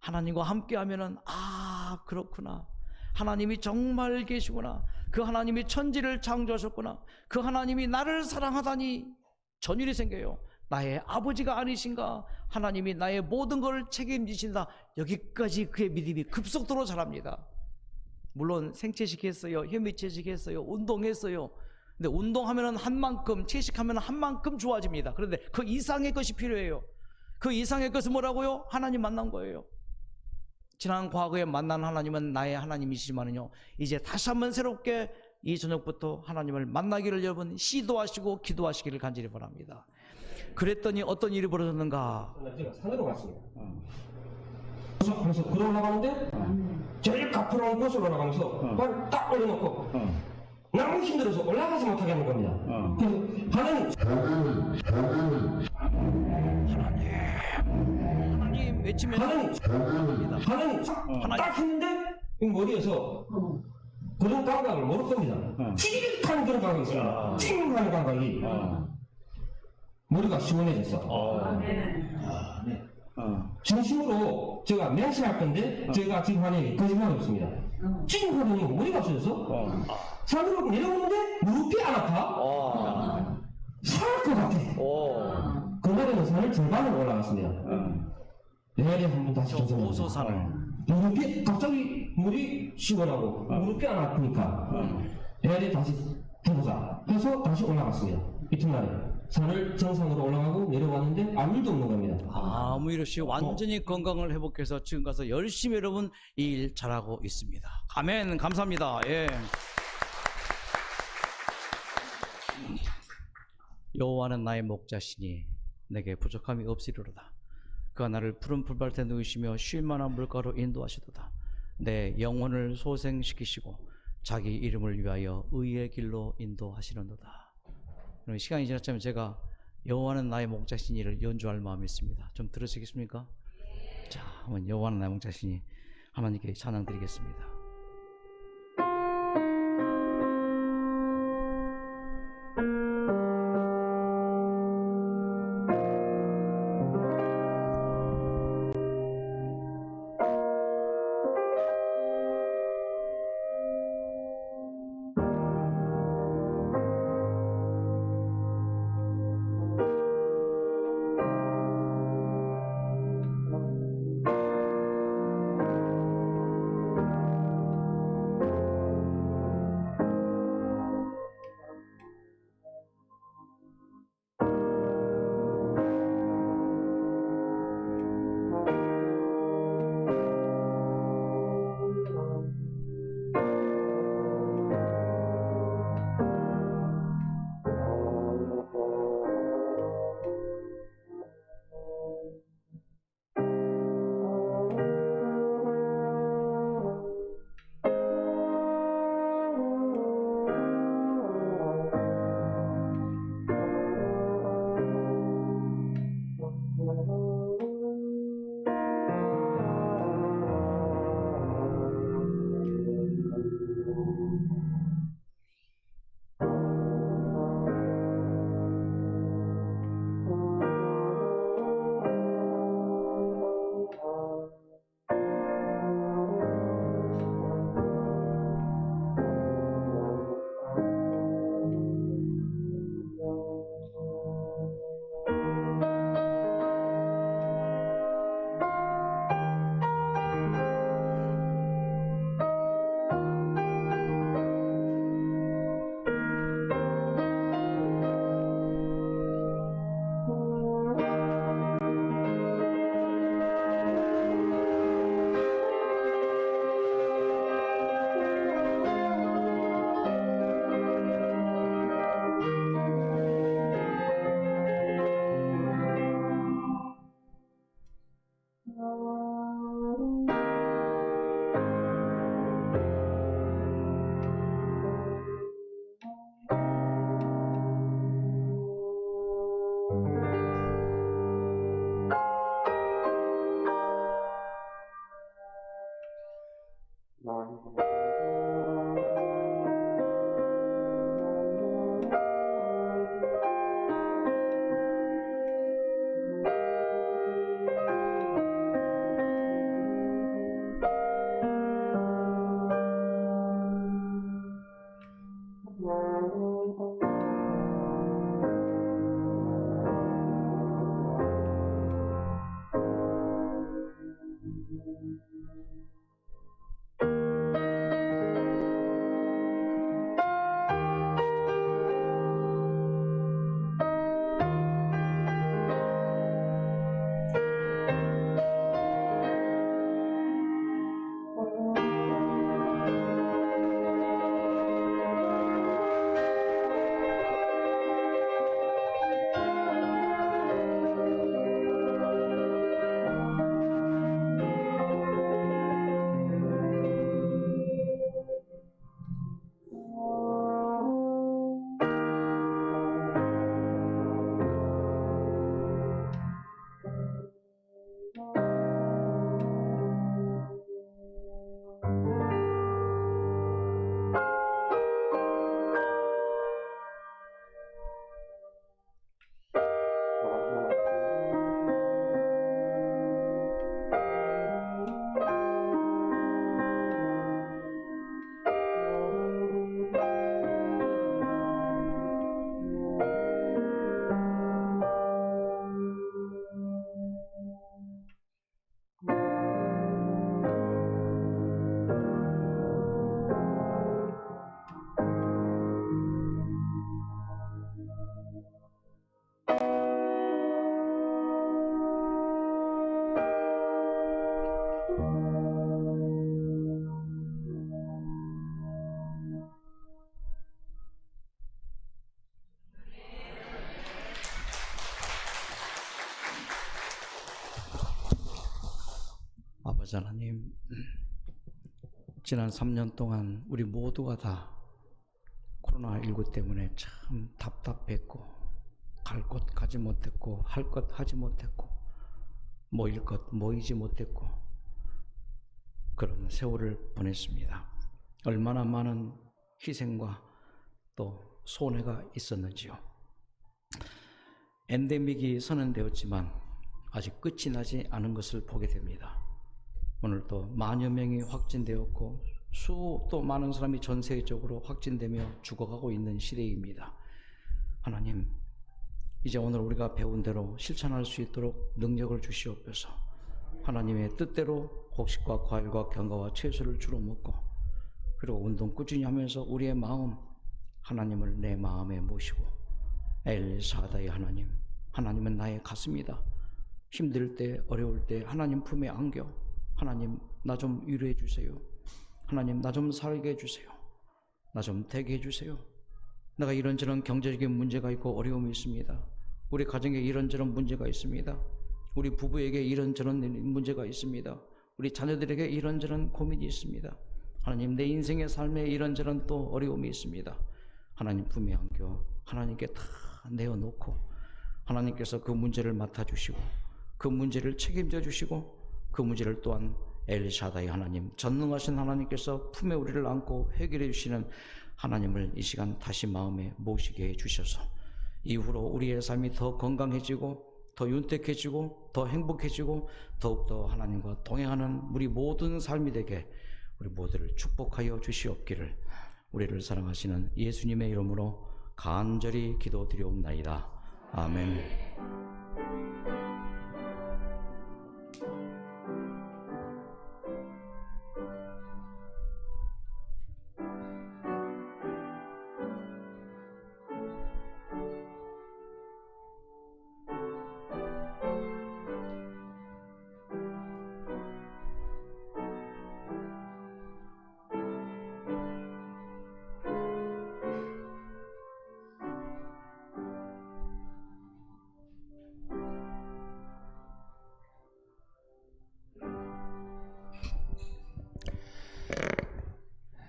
하나님과 함께 하면은 그렇구나, 하나님이 정말 계시구나, 그 하나님이 천지를 창조하셨구나, 그 하나님이 나를 사랑하다니 전율이 생겨요. 나의 아버지가 아니신가, 하나님이 나의 모든 걸 책임지신다. 여기까지 그의 믿음이 급속도로 자랍니다. 물론 생채식했어요, 현미채식했어요, 운동했어요. 근데 운동하면은 한 만큼, 채식하면 한 만큼 좋아집니다. 그런데 그 이상의 것이 필요해요. 그 이상의 것은 뭐라고요? 하나님 만난 거예요. 지난 과거에 만난 하나님은 나의 하나님이시지만은요, 이제 다시 한번 새롭게 이 저녁부터 하나님을 만나기를 여러분 시도하시고 기도하시기를 간절히 바랍니다. 그랬더니 어떤 일이 벌어졌는가? 제가 산으로 갔습니다. 그래서 걸어 올라가는데 제일 가파른 곳을 올라가면서 발을 딱 올려놓고 너무 힘들어서 올라가지 못하게 하는 겁니다. 그래서 하나님 외치면 하나님 딱 했는데 이 머리에서 그런 감각을 모를 겁니다. 찌릿한 그런 감각이 있습니다. 찡하는 감각이. 머리가 시원해졌어. 진심으로 제가 맹세할 건데 제가 지금 하는 거짓말이 없습니다. 지금 하더니 머리가 없어졌어. 산으로 내려오는데 무릎이 안 아파. 살 것 같아. 그날에는 산을 절반을 올라갔습니다. 내일에 한번 다시 도전해보자. 오소산을 무릎이 갑자기 물이 시원하고 무릎이 안 아프니까 내일에 다시 해보자 해서 다시 올라갔습니다. 이튿날에 산을 정상으로 올라가고 내려왔는데 아무 일도 없는 겁니다. 아무 일 없이 완전히 건강을 회복해서 지금 가서 열심히 여러분 이 일 잘하고 있습니다. 아멘. 감사합니다. 예. 여호와는 나의 목자시니 내게 부족함이 없으리로다. 그가 나를 푸른 풀밭에 누이시며 쉴 만한 물가로 인도하시도다. 내 영혼을 소생시키시고 자기 이름을 위하여 의의 길로 인도하시는도다. 시간이 지났자면 제가 여호와는 나의 목자시니를 연주할 마음이 있습니다. 좀 들으시겠습니까? 자, 한번 여호와는 나의 목자시니 하나님께 찬양 드리겠습니다. 아버지 하나님, 지난 3년 동안 우리 모두가 다 코로나19 때문에 참 답답했고, 갈 곳 가지 못했고, 할 것 하지 못했고, 모일 것 모이지 못했고, 그런 세월을 보냈습니다. 얼마나 많은 희생과 또 손해가 있었는지요. 엔데믹이 선언되었지만 아직 끝이 나지 않은 것을 보게 됩니다. 오늘도 만여 명이 확진되었고 또 많은 사람이 전 세계적으로 확진되며 죽어가고 있는 시대입니다. 하나님, 이제 오늘 우리가 배운 대로 실천할 수 있도록 능력을 주시옵소서. 하나님의 뜻대로 곡식과 과일과 견과와 채소를 주로 먹고, 그리고 운동 꾸준히 하면서 우리의 마음, 하나님을 내 마음에 모시고, 엘사다의 하나님, 하나님은 나의 가슴이다. 힘들 때, 어려울 때 하나님 품에 안겨, 하나님 나 좀 위로해 주세요. 하나님 나 좀 살게 해주세요. 나 좀 되게 해주세요. 내가 이런저런 경제적인 문제가 있고 어려움이 있습니다. 우리 가정에 이런저런 문제가 있습니다. 우리 부부에게 이런저런 문제가 있습니다. 우리 자녀들에게 이런저런 고민이 있습니다. 하나님, 내 인생의 삶에 이런저런 또 어려움이 있습니다. 하나님 품에 안겨 하나님께 다 내어놓고, 하나님께서 그 문제를 맡아주시고 그 문제를 책임져 주시고, 그 문제를 또한 엘샤다이 하나님, 전능하신 하나님께서 품에 우리를 안고 해결해 주시는 하나님을 이 시간 다시 마음에 모시게 해 주셔서 이후로 우리의 삶이 더 건강해지고 더 윤택해지고 더 행복해지고 더욱더 하나님과 동행하는 우리 모든 삶이 되게 우리 모두를 축복하여 주시옵기를 우리를 사랑하시는 예수님의 이름으로 간절히 기도드리옵나이다. 아멘.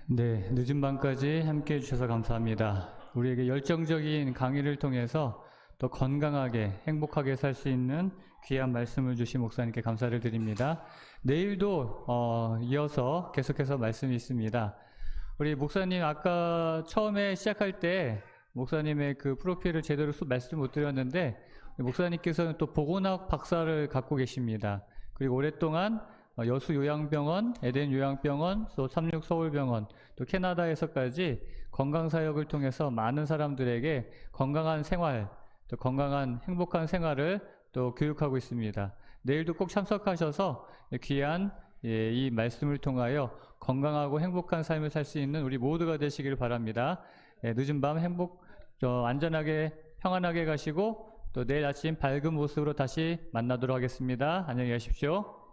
네, 늦은 밤까지 함께해 주셔서 감사합니다. 우리에게 열정적인 강의를 통해서 더 건강하게 행복하게 살 수 있는 귀한 말씀을 주신 목사님께 감사를 드립니다. 내일도 이어서 계속해서 말씀이 있습니다. 우리 목사님 아까 처음에 시작할 때 목사님의 그 프로필을 제대로 말씀 못 드렸는데, 목사님께서는 또 보건학 박사를 갖고 계십니다. 그리고 오랫동안 여수 요양병원, 에덴 요양병원, 또 36 서울병원, 또 캐나다에서까지 건강사역을 통해서 많은 사람들에게 건강한 생활, 또 건강한 행복한 생활을 또 교육하고 있습니다. 내일도 꼭 참석하셔서 귀한 이 말씀을 통하여 건강하고 행복한 삶을 살 수 있는 우리 모두가 되시길 바랍니다. 늦은 밤 안전하게 평안하게 가시고 또 내일 아침 밝은 모습으로 다시 만나도록 하겠습니다. 안녕히 가십시오.